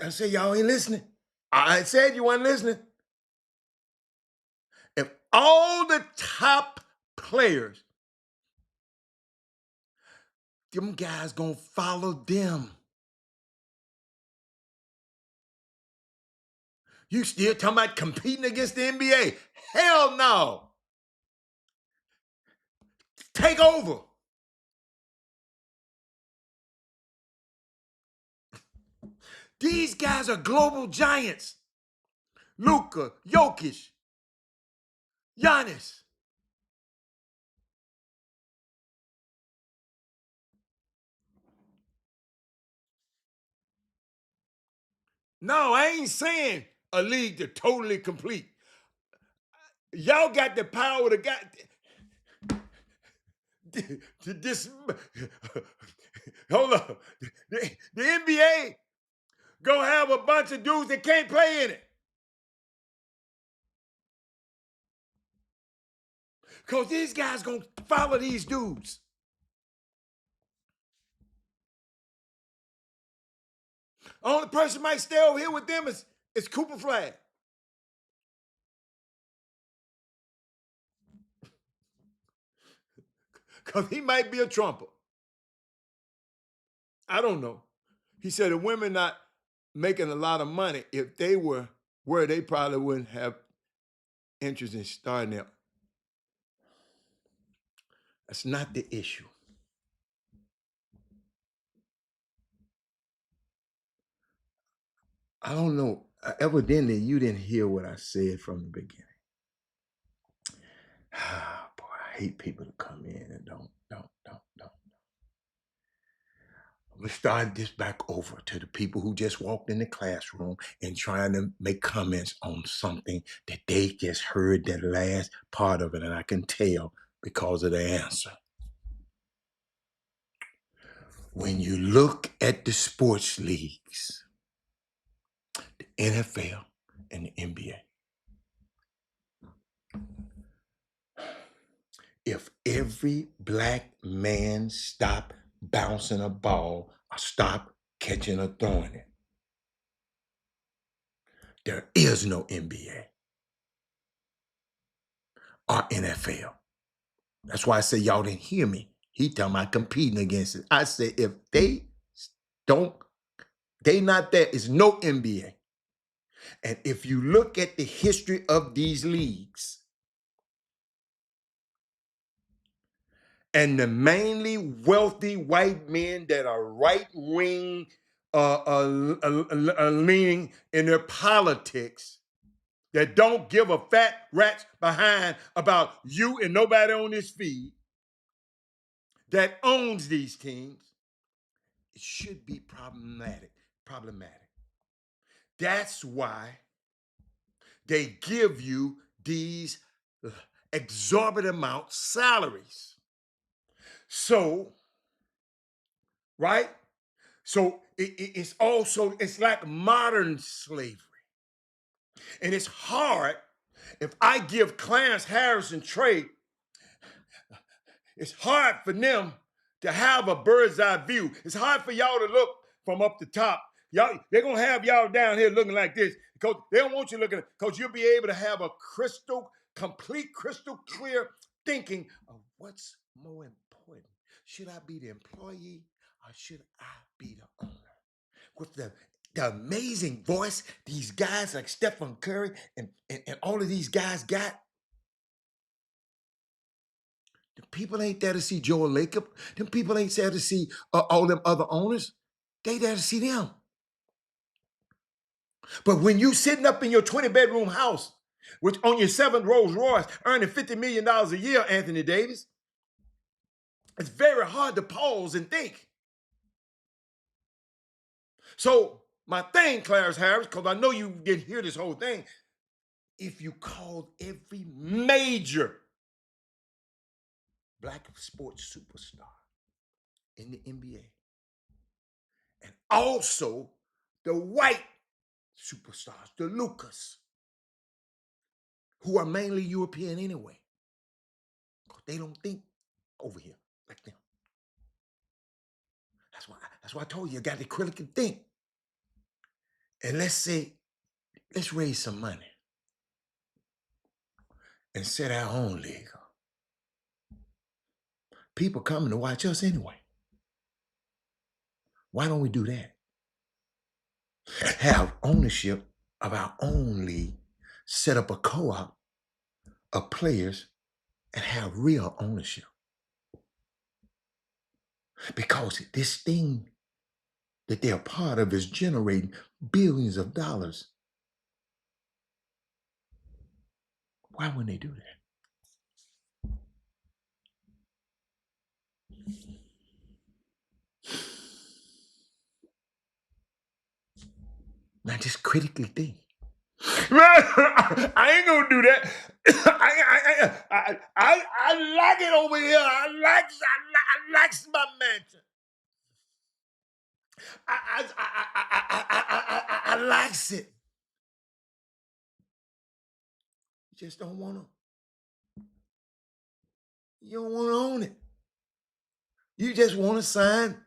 I said y'all ain't listening. I said you weren't listening. If all the top players, them guys gonna follow them. You still talking about competing against the NBA? Hell no. Take over. These guys are global giants. Luka, Jokic, Giannis. No, I ain't saying a league to totally complete. Y'all got the power to this. Hold up. The NBA gonna have a bunch of dudes that can't play in it. Because these guys gonna follow these dudes. Only person might stay over here with them is Cooper Flag. Because he might be a trumper. I don't know. He said the women not making a lot of money. If they were where they probably wouldn't have interest in starting there. That's not the issue. I don't know. Evidently, you didn't hear what I said from the beginning. Ah, boy, I hate people to come in and don't. I'm going to start this back over to the people who just walked in the classroom and trying to make comments on something that they just heard that last part of it, and I can tell because of the answer. When you look at the sports leagues, the NFL and the NBA, if every black man stopped bouncing a ball or stopped catching or throwing it, there is no NBA or NFL. That's why I say y'all didn't hear me. He talking about competing against it. I said if they not there, is no NBA. And if you look at the history of these leagues, and the mainly wealthy white men that are right-wing leaning in their politics, that don't give a fat rat's behind about you and nobody on this feed, that owns these teams, it should be problematic. That's why they give you these exorbitant amount salaries. So, right? So it's also, it's like modern slavery. And it's hard if I give Clarence Harris and Trey, it's hard for them to have a bird's eye view. It's hard for y'all to look from up the top. Y'all, they're gonna have y'all down here looking like this because they don't want you looking, because you'll be able to have a complete, crystal clear thinking of what's more important. Should I be the employee or should I be the owner? With the amazing voice these guys like Stephen Curry and all of these guys got, the people ain't there to see Joel Lacob. Them people ain't there to see all them other owners. They there to see them. But when you sitting up in your 20-bedroom house, which on your 7th Rolls Royce, earning $50 million a year, Anthony Davis, it's very hard to pause and think. So my thing, Clarence Harris, because I know you didn't hear this whole thing, if you called every major black sports superstar in the NBA, and also the white superstars, the Lucas, who are mainly European anyway, because they don't think over here like them. That's why I told you got to critically think. And let's raise some money and set our own league. People coming to watch us anyway. Why don't we do that? Have ownership of our own league, set up a co-op of players, and have real ownership. Because this thing that they're part of is generating billions of dollars. Why wouldn't they do that? Now just critically think. I ain't gonna do that. I like it over here. I like my mansion. I likes it. You just don't want to. You don't want to own it. You just want to sign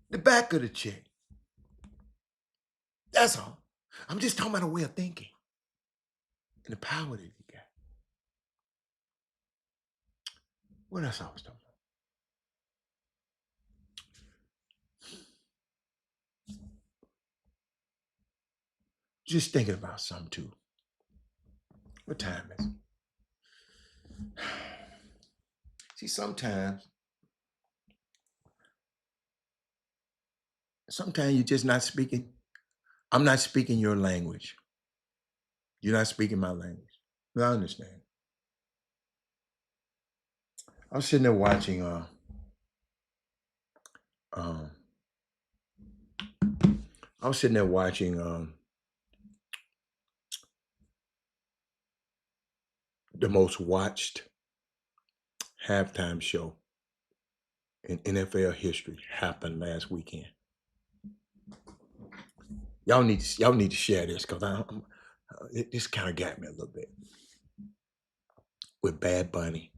the back of the check. That's all. I'm just talking about a way of thinking and the power that you got. What else I was talking about? Just thinking about something too. What time is it? See, sometimes you're just not speaking. I'm not speaking your language. You're not speaking my language. I understand. I was sitting there watching the most watched halftime show in NFL history happened last weekend. Y'all need to share this because this kind of got me a little bit. With Bad Bunny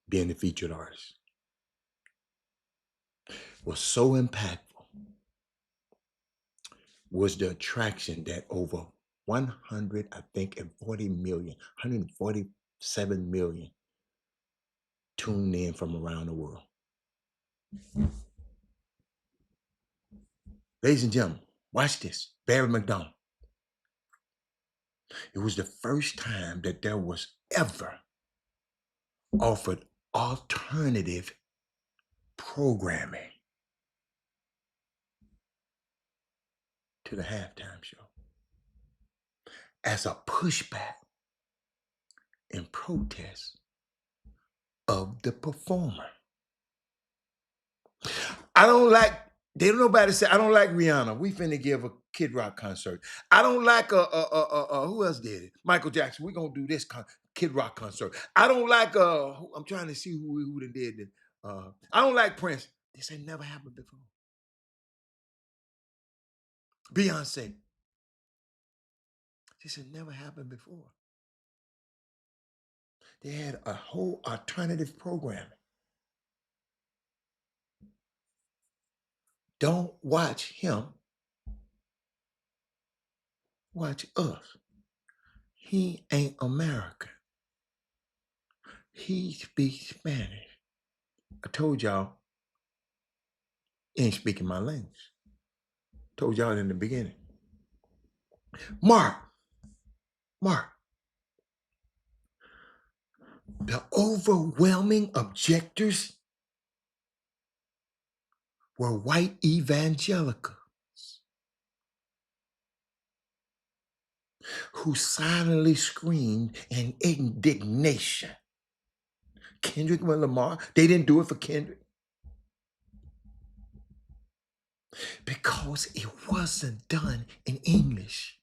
being the featured artist, was so impactful was the attraction that over 147 million tuned in from around the world. Ladies and gentlemen, watch this. Barry McDonald. It was the first time that there was ever offered alternative programming to the halftime show as a pushback and protest of the performer. I don't like, didn't nobody say, I don't like Rihanna. We finna give a Kid Rock concert. I don't like, who else did it? Michael Jackson. We gonna do this Kid Rock concert. I don't like, I'm trying to see who done did it. I don't like Prince. This ain't never happened before. Beyonce. This had never happened before. They had a whole alternative programming. Don't watch him. Watch us. He ain't American. He speaks Spanish. I told y'all, he ain't speaking my language. Told y'all in the beginning. Mark, the overwhelming objectors were white evangelicals who silently screamed in indignation. Kendrick Lamar, they didn't do it for Kendrick because it wasn't done in English,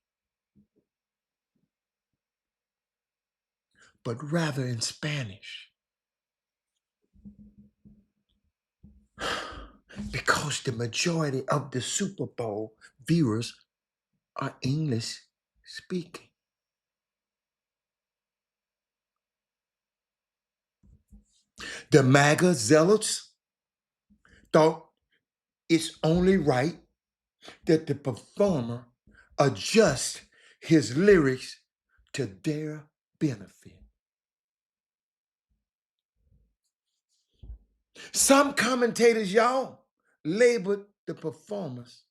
but rather in Spanish. Because the majority of the Super Bowl viewers are English speaking. The MAGA zealots thought it's only right that the performer adjust his lyrics to their benefit. Some commentators, y'all, labeled the performers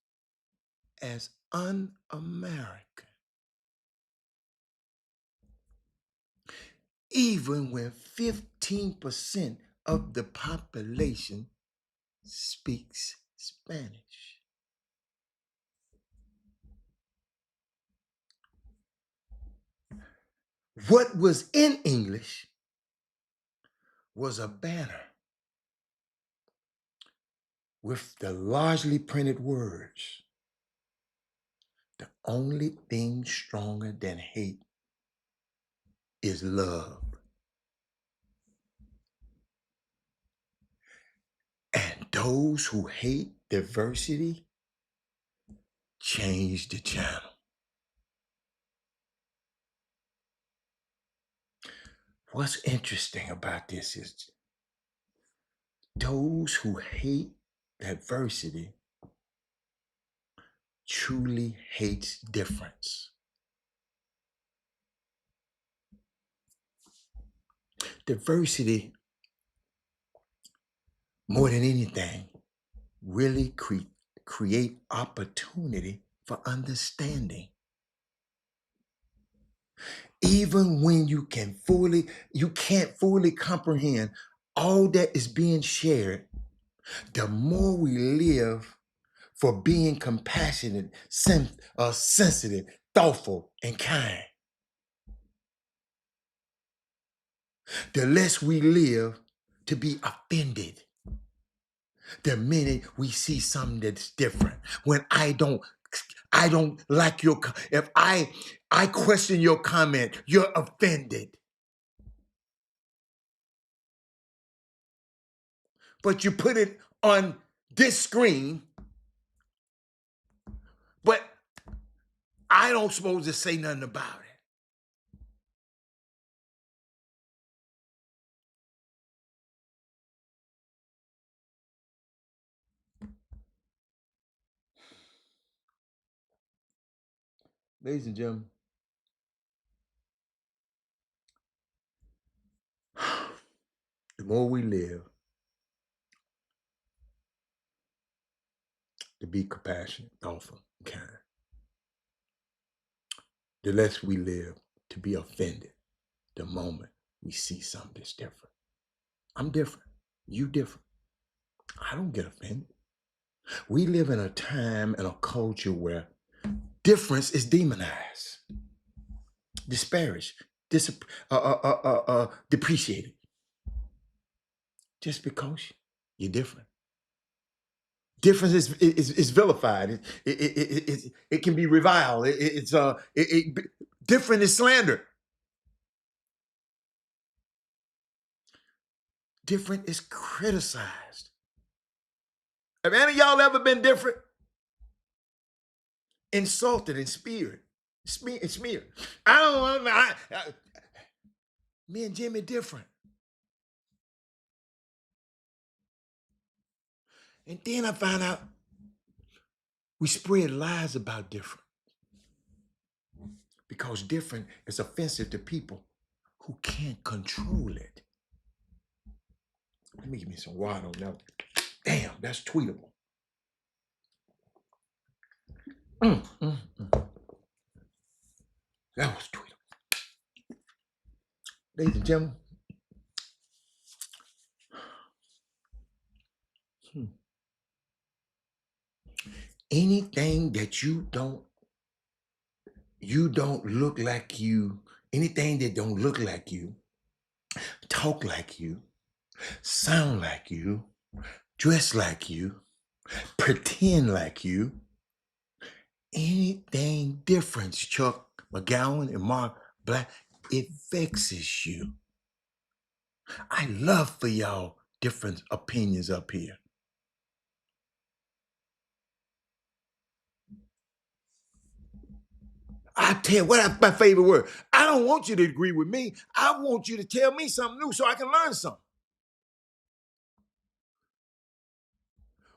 as un-American, even when 15% of the population speaks Spanish. What was in English was a banner with the largely printed words, "The only thing stronger than hate is love." And those who hate diversity change the channel. What's interesting about this is those who hate diversity truly hates difference. Diversity, more than anything, really create opportunity for understanding. Even when you can't fully comprehend all that is being shared, the more we live for being compassionate, sensitive, thoughtful, and kind, the less we live to be offended. The minute we see something that's different, when I don't like if I question your comment, you're offended. But you put it on this screen, but I don't supposed to say nothing about it. Ladies and gentlemen, the more we live to be compassionate, thoughtful, and kind, the less we live to be offended the moment we see something that's different. I'm different. You different. I don't get offended. We live in a time and a culture where difference is demonized, disparaged, depreciated. just because you're different. Difference is vilified. It can be reviled. Different is slandered. Different is criticized. Have any of y'all ever been different? Insulted and smeared. Smeared. I don't know. Me and Jimmy different. And then I found out we spread lies about different. Because different is offensive to people who can't control it. Let me give me some water on that. Damn, that's tweetable. That was tweetable. Ladies and gentlemen, anything that you don't look like you, anything that don't look like you, talk like you, sound like you, dress like you, pretend like you, anything different, Chuck McGowan and Mark Black, it vexes you. I love for y'all different opinions up here. I tell you what, my favorite word. I don't want you to agree with me. I want you to tell me something new so I can learn something.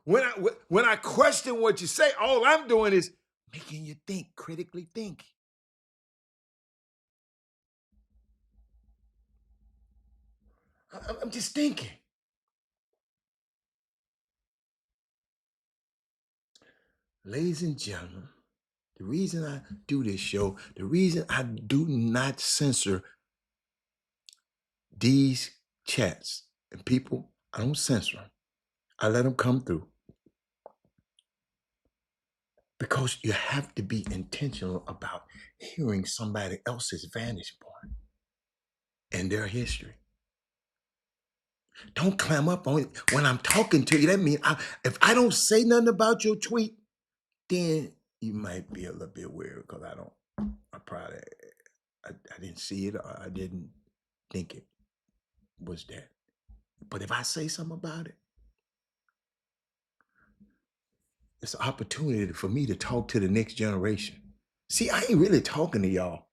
When I question what you say, all I'm doing is making you think, critically think. I'm just thinking. Ladies and gentlemen, the reason I do this show, the reason I do not censor these chats and people, I don't censor them. I let them come through. Because you have to be intentional about hearing somebody else's vantage point and their history. Don't clam up on it. When I'm talking to you, that means if I don't say nothing about your tweet, then you might be a little bit weird because I didn't see it or I didn't think it was that. But if I say something about it, it's an opportunity for me to talk to the next generation. See, I ain't really talking to y'all.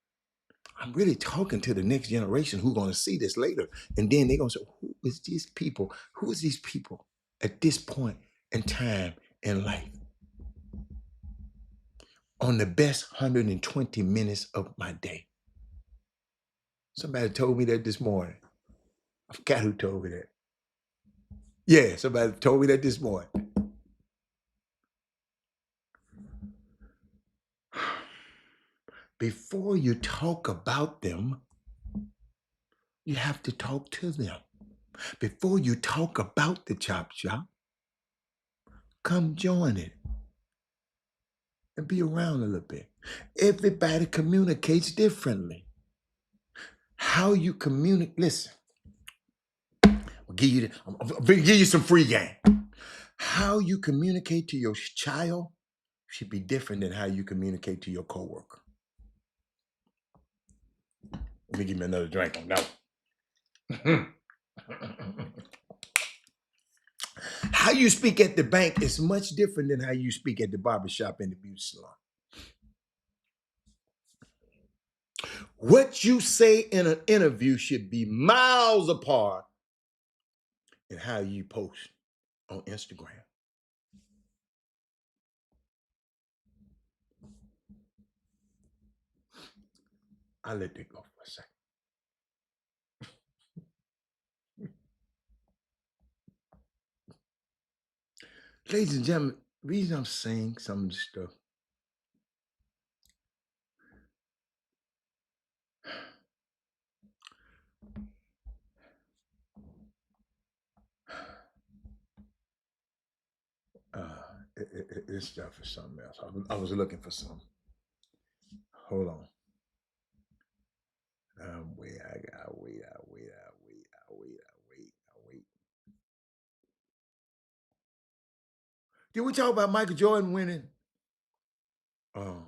I'm really talking to the next generation who's going to see this later. And then they're going to say, who is these people? Who is these people at this point in time in life? On the best 120 minutes of my day. Somebody told me that this morning. I forgot who told me that. Yeah, somebody told me that this morning. Before you talk about them, you have to talk to them. Before you talk about the Chop Shop, come join it and be around a little bit. Everybody communicates differently. How you communicate, listen, I'm gonna give you some free game. How you communicate to your child should be different than how you communicate to your coworker. Let me give me another drink on that one. How you speak at the bank is much different than how you speak at the barbershop and the beauty salon. What you say in an interview should be miles apart in how you post on Instagram. I'll let that go for a second. Ladies and gentlemen, the reason I'm saying some of this stuff, this stuff is something else. I was looking for something. Hold on. Wait. Did we talk about Michael Jordan winning? Um,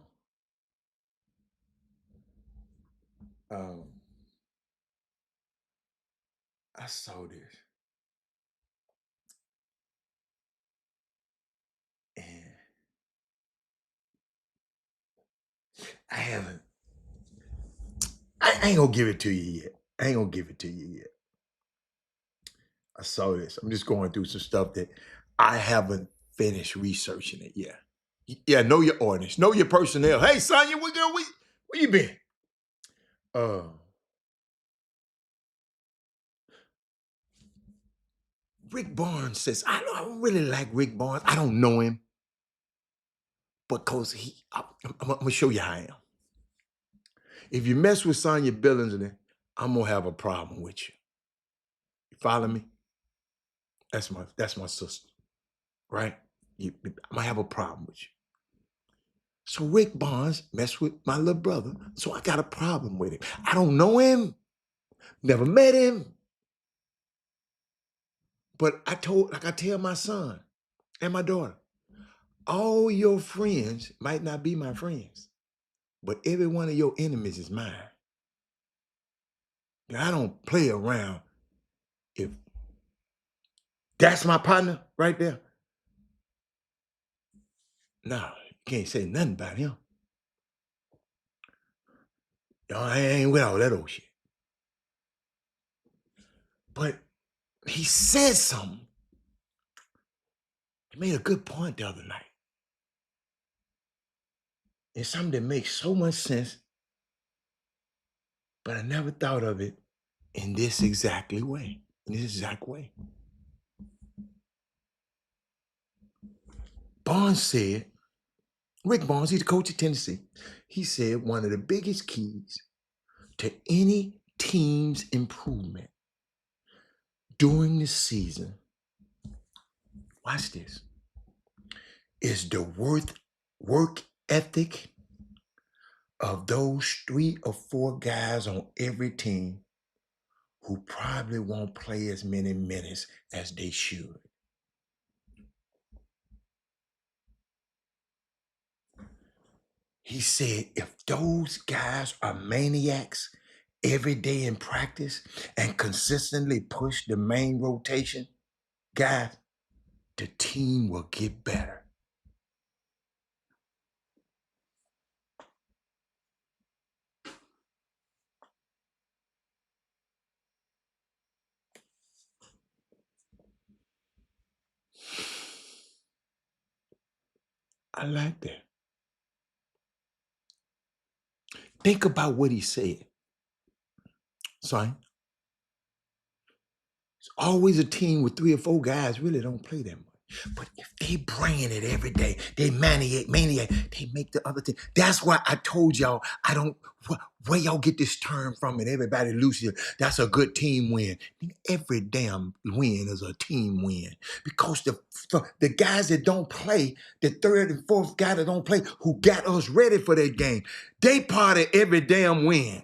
um, I saw this, and I haven't. I ain't gonna give it to you yet. I ain't gonna give it to you yet. I saw this. I'm just going through some stuff that I haven't finished researching it yet. Yeah, know your audience, know your personnel. Hey, Sonya, where you been? Uh, Rick Barnes says, I don't really like Rick Barnes. I don't know him. Because I'm gonna show you how I am. If you mess with Sonya Billings, then I'm gonna have a problem with you. You follow me? That's my sister, right? I'm gonna have a problem with you. So Rick Barnes messed with my little brother, so I got a problem with him. I don't know him, never met him, but I tell my son and my daughter, all your friends might not be my friends, but every one of your enemies is mine. And I don't play around. If that's my partner right there, no, you can't say nothing about him. I ain't with all that old shit. But he said something. He made a good point the other night. It's something that makes so much sense, but I never thought of it in this exact way. Barnes said, Rick Barnes, he's the coach of Tennessee. He said one of the biggest keys to any team's improvement during the season, watch this, is the work ethic of those 3 or 4 guys on every team who probably won't play as many minutes as they should. He said, if those guys are maniacs every day in practice and consistently push the main rotation, guys, the team will get better. I like that. Think about what he said, son. It's always a team with 3 or 4 guys really don't play that much. But if they bring it every day, they maniac, they make the other team. That's why I told y'all, where y'all get this term from and everybody loses, that's a good team win. Every damn win is a team win. Because the guys that don't play, the 3rd and 4th guy that don't play, who got us ready for that game, they part of every damn win.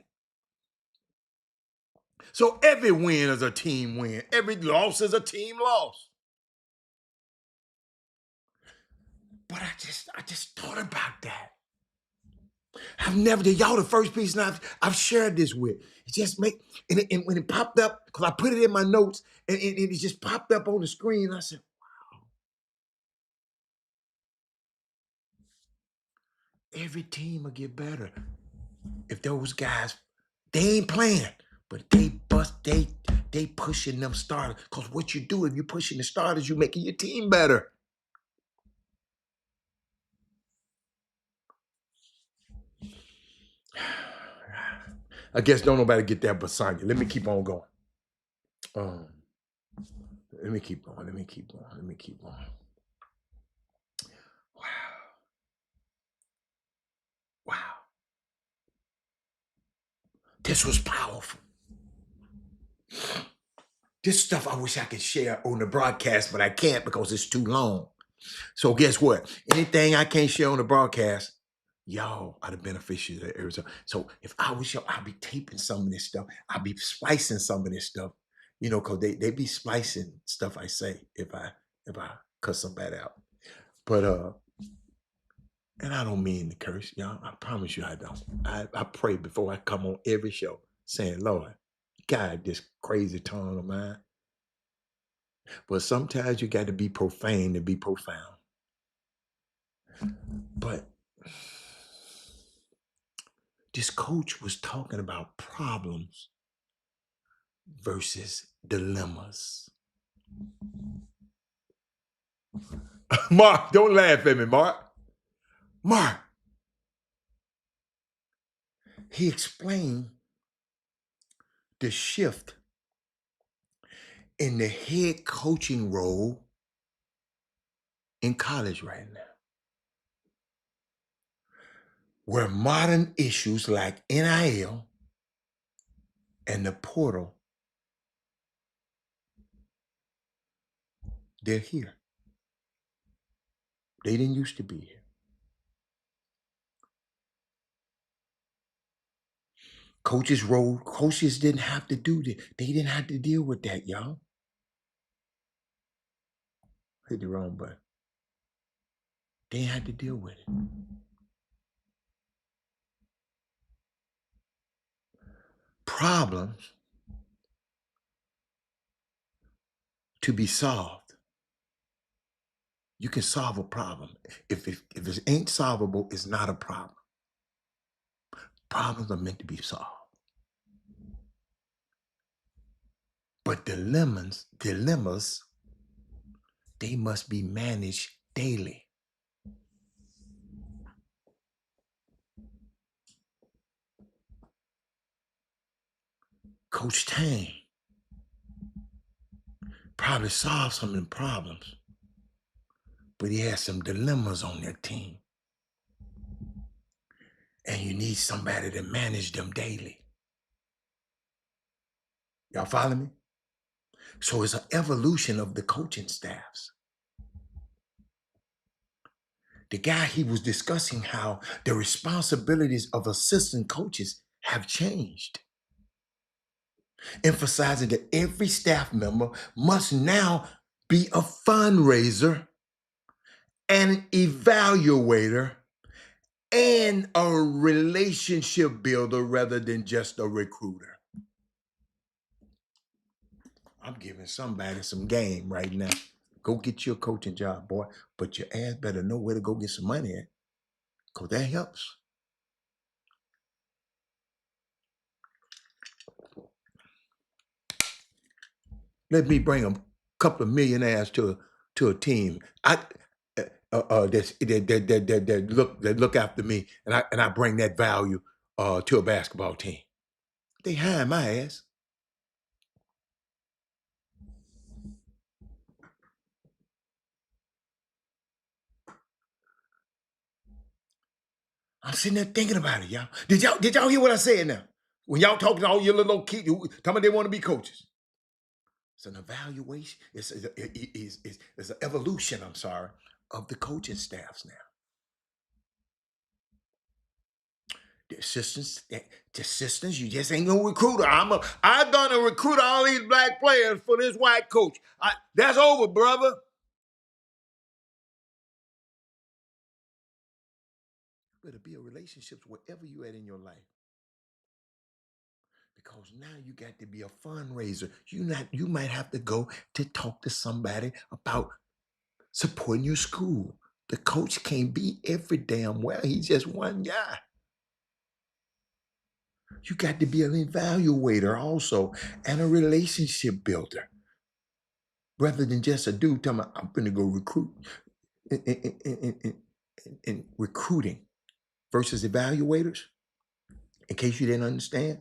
So every win is a team win. Every loss is a team loss. But I just thought about that. I've never did. Y'all the first person I've shared this with. It just and when it popped up, because I put it in my notes, and it just popped up on the screen. I said, wow, every team will get better if those guys, they ain't playing, but they pushing them starters. Because what you do if you're pushing the starters, you're making your team better. I guess don't nobody get that but Sonya. Let me keep on going. Let me keep going. Wow. This was powerful. This stuff I wish I could share on the broadcast, but I can't because it's too long. So guess what? Anything I can't share on the broadcast, y'all are the beneficiaries of Arizona. So if I was y'all, I'll be taping some of this stuff. I'll be splicing some of this stuff, because they be splicing stuff I say if I cuss somebody out. But and I don't mean to curse, y'all. I promise you I don't. I pray before I come on every show saying, Lord, guide this crazy tongue of mine. But sometimes you got to be profane to be profound. But this coach was talking about problems versus dilemmas. Mark, don't laugh at me, Mark. Mark, he explained the shift in the head coaching role in college right now, where modern issues like NIL and the portal, they're here. They didn't used to be here. Coaches didn't have to do that. They didn't have to deal with that, y'all. Hit the wrong button. They didn't have to deal with it. Problems to be solved. You can solve a problem. If it ain't solvable, it's not a problem. Problems are meant to be solved. But dilemmas, they must be managed daily. Coach Tang probably solved some of them problems, but he has some dilemmas on their team. And you need somebody to manage them daily. Y'all follow me? So it's an evolution of the coaching staffs. The guy, he was discussing how the responsibilities of assistant coaches have changed, emphasizing that every staff member must now be a fundraiser, an evaluator, and a relationship builder rather than just a recruiter. I'm giving somebody some game right now. Go get your coaching job, boy. But your ass better know where to go get some money at, because that helps. Let me bring a couple of millionaires to a team. That look after me, and I bring that value to a basketball team. They hire my ass. I'm sitting there thinking about it, y'all. Did y'all hear what I said now? When y'all talking to all your little kids, talking about they want to be coaches. It's an evaluation. It's an evolution, I'm sorry, of the coaching staffs now. The assistants, you just ain't no recruiter. I'm gonna recruit all these black players for this white coach. That's over, brother. You better be in relationships wherever you at in your life. Because now you got to be a fundraiser. You might have to go to talk to somebody about supporting your school. The coach can't be every damn well. He's just one guy. You got to be an evaluator also and a relationship builder. Rather than just a dude telling me, I'm going to go recruit. In recruiting versus evaluators, in case you didn't understand,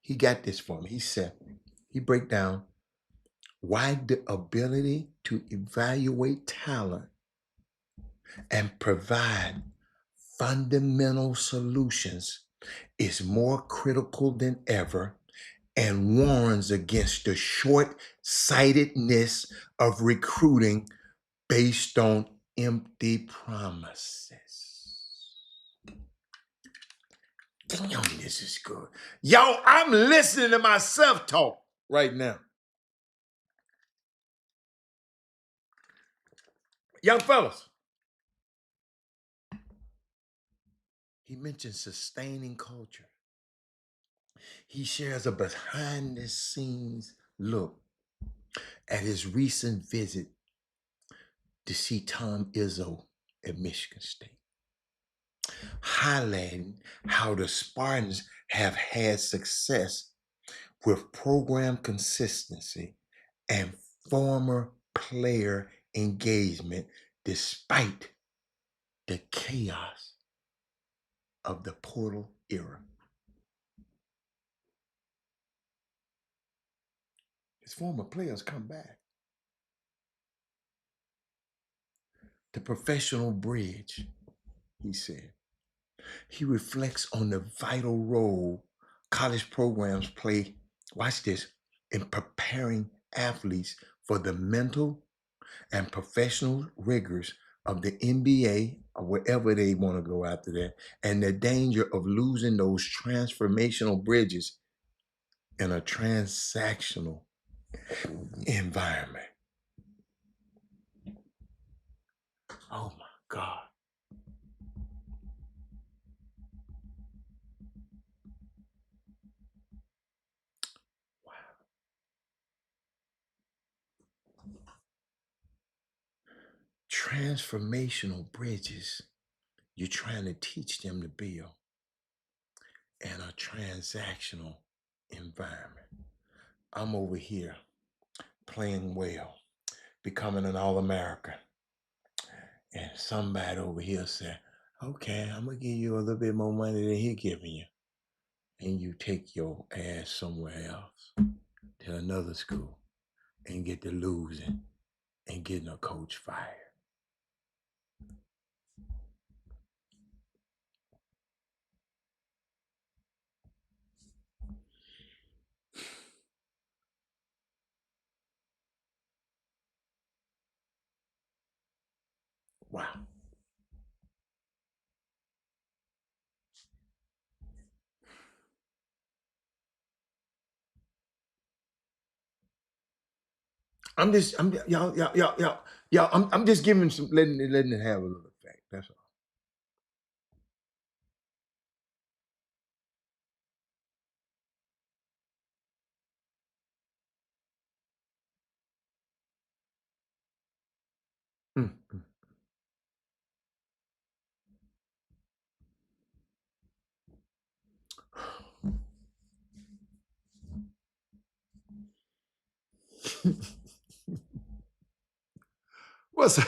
he got this for me. He said, he break down why the ability to evaluate talent and provide fundamental solutions is more critical than ever and warns against the short-sightedness of recruiting based on empty promises. Damn, this is good. Yo, I'm listening to myself talk right now. Young fellas, He mentioned sustaining culture. He shares a behind the scenes look at his recent visit to see Tom Izzo at Michigan State, highlighting how the Spartans have had success with program consistency and former player engagement despite the chaos of the portal era. His former players come back. The professional bridge, he said. He reflects on the vital role college programs play, watch this, in preparing athletes for the mental and professional rigors of the NBA or wherever they want to go after that, and the danger of losing those transformational bridges in a transactional environment. Oh my God. Wow. Transformational bridges you're trying to teach them to build in a transactional environment. I'm over here playing well, becoming an All-American. And somebody over here said, okay, I'm going to give you a little bit more money than he giving you. And you take your ass somewhere else to another school and get to losing and getting a coach fired. Wow. I'm just giving some, letting it have a little effect. That's all. Mm, mm. What's up?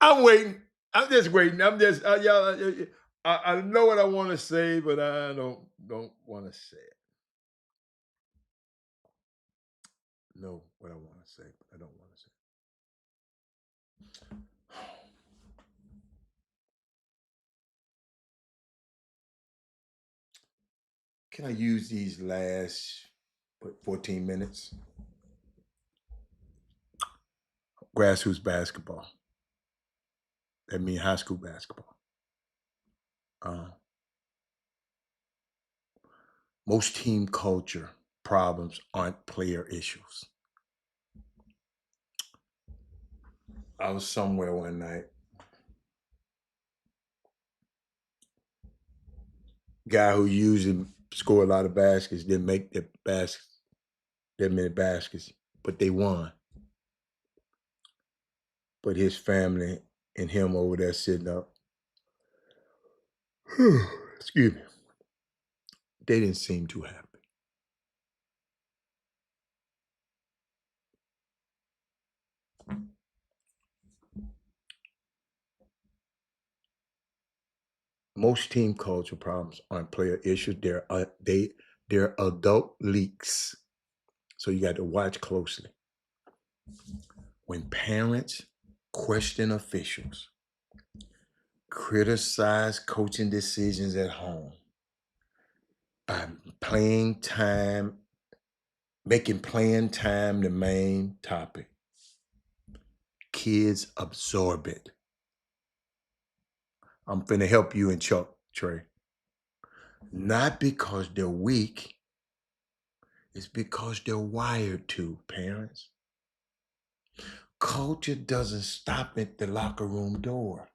I'm waiting. I'm just waiting. I'm just I know what I want to say, but I don't want to say it. Know what I want to say, but I don't want to say it. Can I use these last 14 minutes? Grassroots basketball. That means high school basketball. Most team culture problems aren't player issues. I was somewhere one night. Guy who usually score a lot of baskets didn't make that many baskets, but they won. But his family and him over there sitting up, excuse me, they didn't seem too happy. Most team culture problems aren't player issues. They're adult leaks. So you got to watch closely. When parents question officials, criticize coaching decisions at home by making playing time the main topic, kids absorb it. I'm finna help you and Chuck, Trey. Not because they're weak, it's because they're wired to, parents. Culture doesn't stop at the locker room door.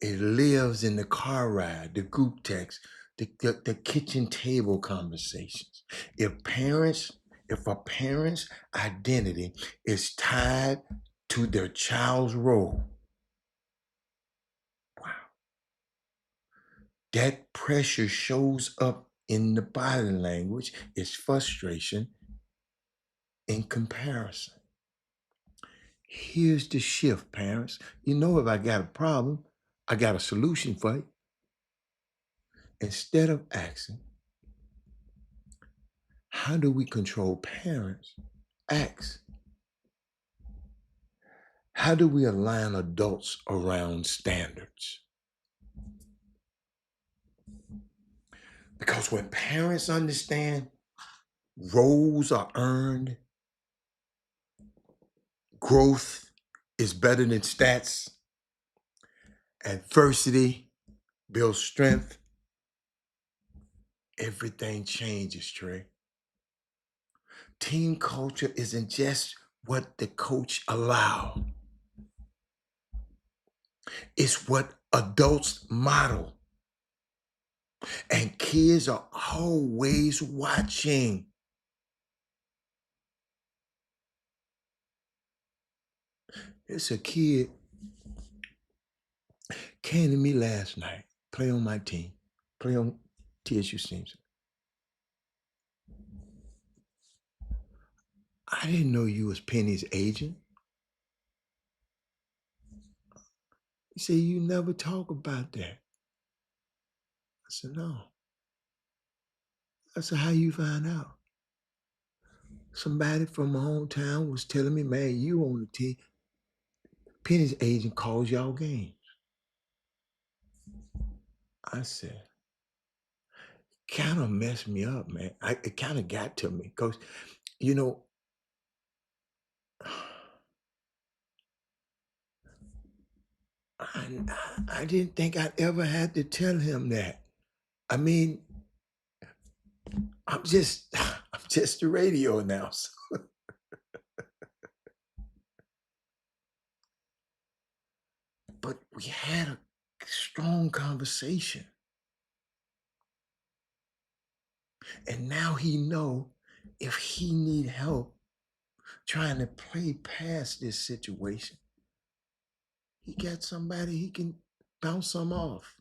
It lives in the car ride, the group text, the kitchen table conversations. If a parent's identity is tied to their child's role, wow, that pressure shows up in the body language, it's frustration in comparison. Here's the shift, parents. You know, if I got a problem, I got a solution for you. Instead of asking, how do we control parents? Ask, how do we align adults around standards? Because when parents understand roles are earned, growth is better than stats, adversity builds strength, everything changes, Trey. Team culture isn't just what the coach allows, it's what adults model. And kids are always watching. It's a kid came to me last night, play on my team, play on TSU teams. I didn't know you was Penny's agent. He said, you never talk about that. I said, no. I said, how you find out? Somebody from my hometown was telling me, man, you on the team. Penny's agent calls y'all games. I said, kind of messed me up, man. It kind of got to me because, you know, I didn't think I'd ever had to tell him that. I mean, I'm just I'm just a radio announcer. But we had a strong conversation. And now he know if he need help trying to play past this situation, he got somebody he can bounce some off.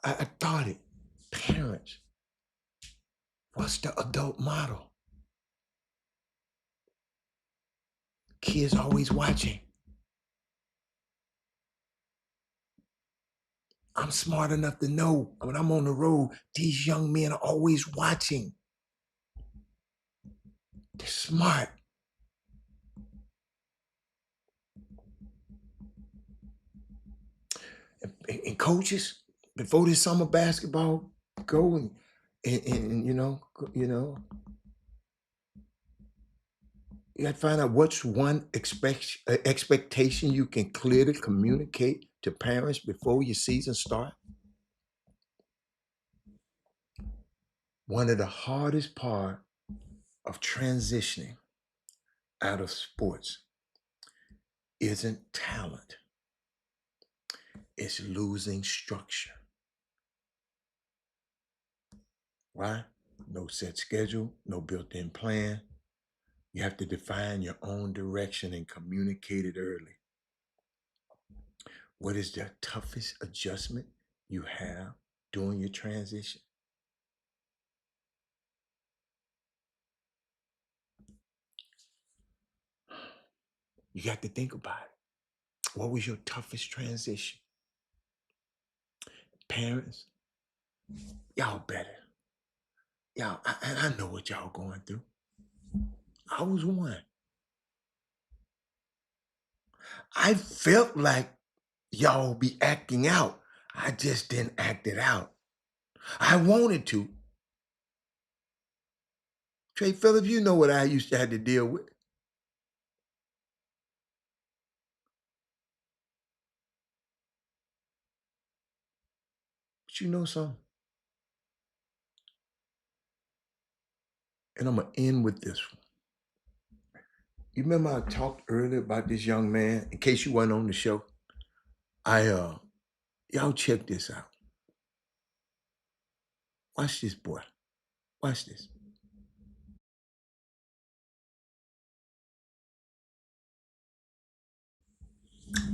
I thought it. Parents, what's the adult model? Kids always watching. I'm smart enough to know when I'm on the road, these young men are always watching. They're smart. And coaches, before this summer basketball go and you got to find out what's one expectation you can clearly communicate to parents before your season start. One of the hardest part of transitioning out of sports isn't talent, it's losing structure. Why? No set schedule, no built-in plan. You have to define your own direction and communicate it early. What is the toughest adjustment you have during your transition? You got to think about it. What was your toughest transition? Parents, y'all better. Y'all, and I know what y'all going through. I was one. I felt like y'all be acting out. I just didn't act it out. I wanted to. Trey Phillips, you know what I used to have to deal with. But you know something? And I'm going to end with this one. You remember I talked earlier about this young man? In case you weren't on the show, y'all check this out. Watch this, boy. Watch this.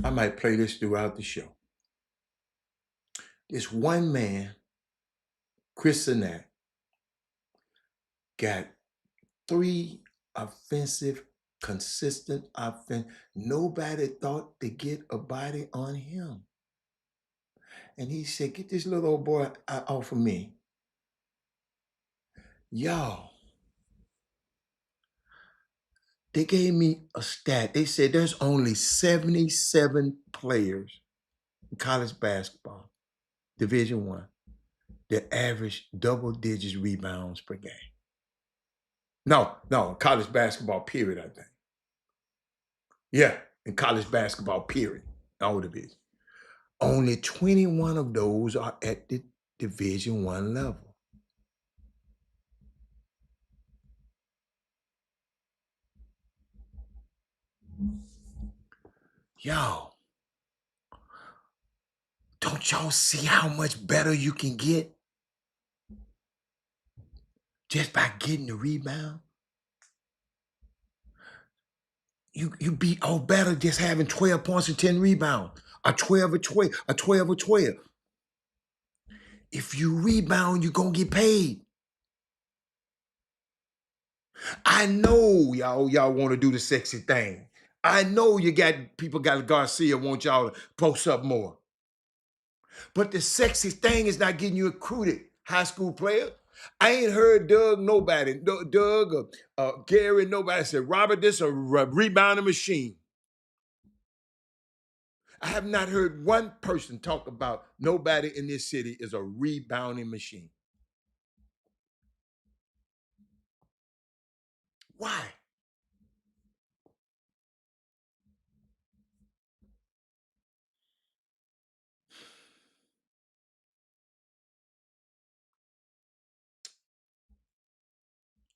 I might play this throughout the show. This one man, Chris Sinak, got 3 offensive, consistent offense. Nobody thought to get a body on him. And he said, get this little old boy off of me. Y'all, they gave me a stat. They said there's only 77 players in college basketball, Division One, that average double digits rebounds per game. No, college basketball, period, I think. Yeah, in college basketball, period. All divisions. Only 21 of those are at the Division One level. Yo, don't y'all see how much better you can get just by getting the rebound? You beat all better just having 12 points and 10 rebounds. A 12 or 12, a 12 or 12. If you rebound, you're gonna get paid. I know y'all want to do the sexy thing. I know people got Garcia want y'all to post up more. But the sexy thing is not getting you recruited, high school player. I ain't heard Doug or Gary, nobody said, Robert, this a rebounding machine. I have not heard one person talk about nobody in this city is a rebounding machine. Why?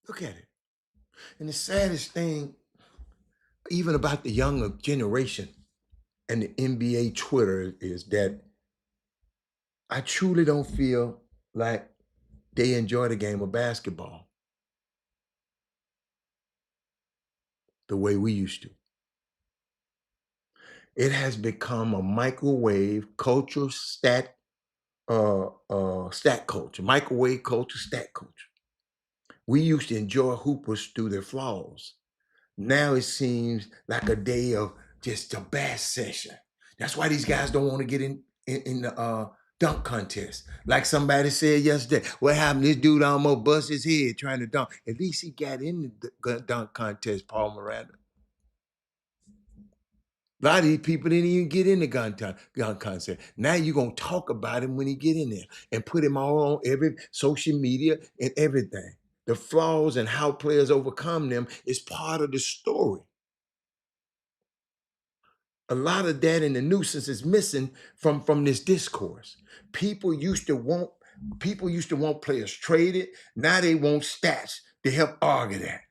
Look at it. And the saddest thing, even about the younger generation and the NBA Twitter, is that I truly don't feel like they enjoy the game of basketball the way we used to. It has become a microwave culture, stat culture, microwave culture, stat culture. We used to enjoy hoopers through their flaws. Now it seems like a day of just a bad session. That's why these guys don't want to get in the dunk contest. Like somebody said yesterday, what happened? This dude almost bust his head trying to dunk. At least he got in the dunk contest, Paul Miranda. A lot of these people didn't even get in the gun contest. Now you're going to talk about him when he get in there and put him all on every social media and everything. The flaws and how players overcome them is part of the story. A lot of that and the nuisance is missing from this discourse. People used to want players traded. Now they want stats to help argue that.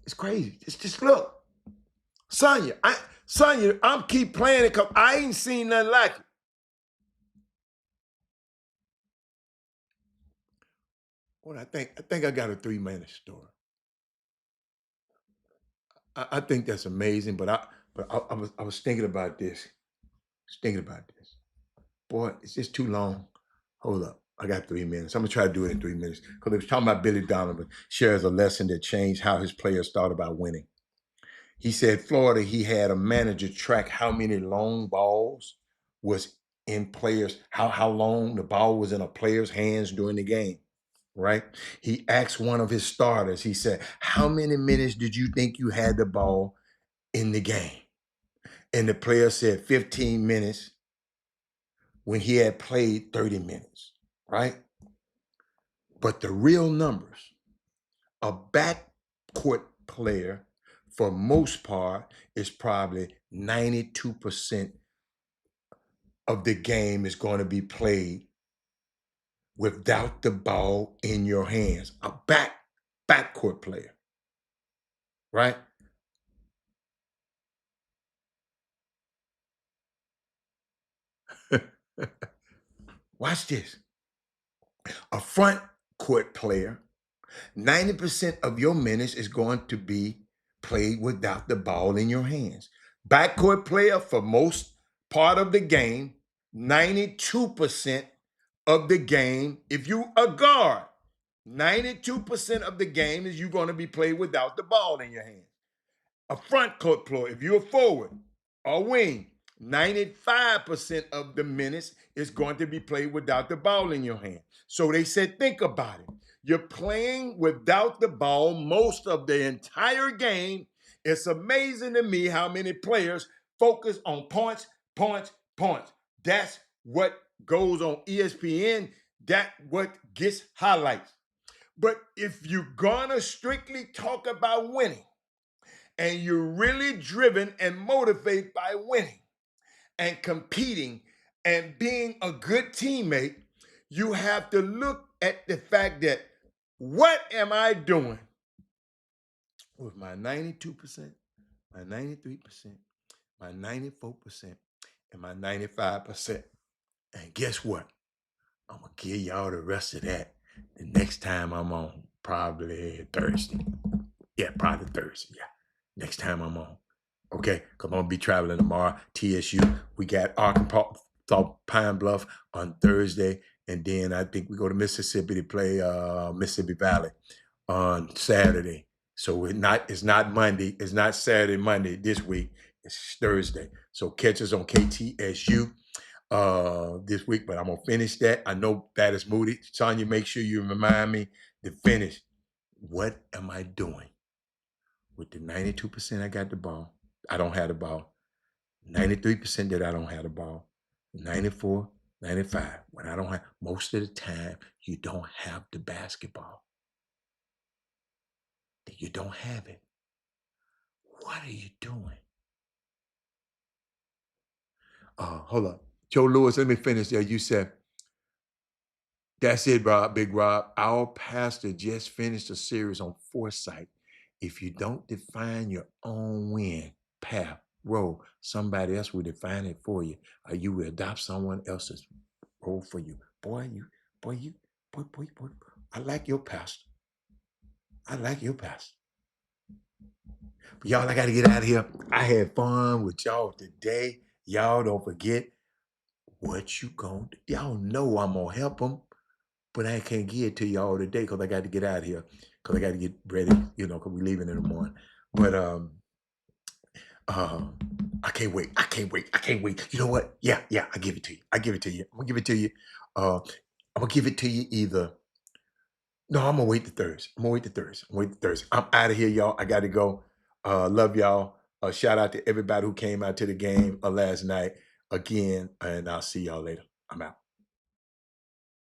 It's crazy. It's just look. Sonya, I'm keep playing it because I ain't seen nothing like it. Well, I think I got a 3-minute story. I think that's amazing, but I was thinking about this. Boy, it's just too long. Hold up. I got 3 minutes. I'm gonna try to do it in 3 minutes. Because it was talking about Billy Donovan shares a lesson that changed how his players thought about winning. He said Florida, he had a manager track how many long balls was in players, how long the ball was in a player's hands during the game, right? He asked one of his starters, he said, how many minutes did you think you had the ball in the game? And the player said 15 minutes when he had played 30 minutes, right? But the real numbers, a backcourt player, for most part, is probably 92% of the game is going to be played without the ball in your hands. A backcourt player, right? Watch this. A front court player, 90% of your minutes is going to be played without the ball in your hands. Backcourt player, for most part of the game, 92% of the game, if you a guard, 92% of the game is you're going to be played without the ball in your hands. A front court player, if you're a forward or wing, 95% of the minutes is going to be played without the ball in your hand. So they said, think about it. You're playing without the ball most of the entire game. It's amazing to me how many players focus on points, points, points. That's what goes on ESPN. That's what gets highlights. But if you're gonna strictly talk about winning, and you're really driven and motivated by winning and competing and being a good teammate, you have to look at the fact that what am I doing with my 92%, my 93%, my 94%, and my 95%? And guess what? I'm going to give y'all the rest of that the next time I'm on, probably Thursday. Yeah, probably Thursday. Yeah, next time I'm on. Okay, because I'm going to be traveling tomorrow. TSU. We got Arkansas, Pine Bluff on Thursday. And then I think we go to Mississippi to play Mississippi Valley on Saturday. So it's not Monday. It's not Saturday, Monday this week. It's Thursday. So catch us on KTSU this week. But I'm going to finish that. I know that is moody. Sonya, make sure you remind me to finish. What am I doing with the 92% I got the ball? I don't have the ball. 93% that I don't have the ball. 94, 95. When I don't have, most of the time, you don't have the basketball. You don't have it. What are you doing? Hold up. Joe Lewis, let me finish there. You said, that's it, Rob, Big Rob. Our pastor just finished a series on foresight. If you don't define your own win, path, road, somebody else will define it for you, or you will adopt someone else's role for you. Boy, I like your pastor. I like your pastor. But y'all, I got to get out of here. I had fun with y'all today. Y'all don't forget what you gonna do. Y'all know I'm gonna help them, but I can't give it to y'all today because I got to get out of here because I got to get ready, because we're leaving in the morning. But I can't wait. I can't wait. You know what? Yeah, I give it to you. I'm gonna give it to you. I'm gonna give it to you either. No, I'm gonna wait the Thursday. I'm out of here, y'all. I gotta go. Love y'all. Shout out to everybody who came out to the game last night again, and I'll see y'all later. I'm out.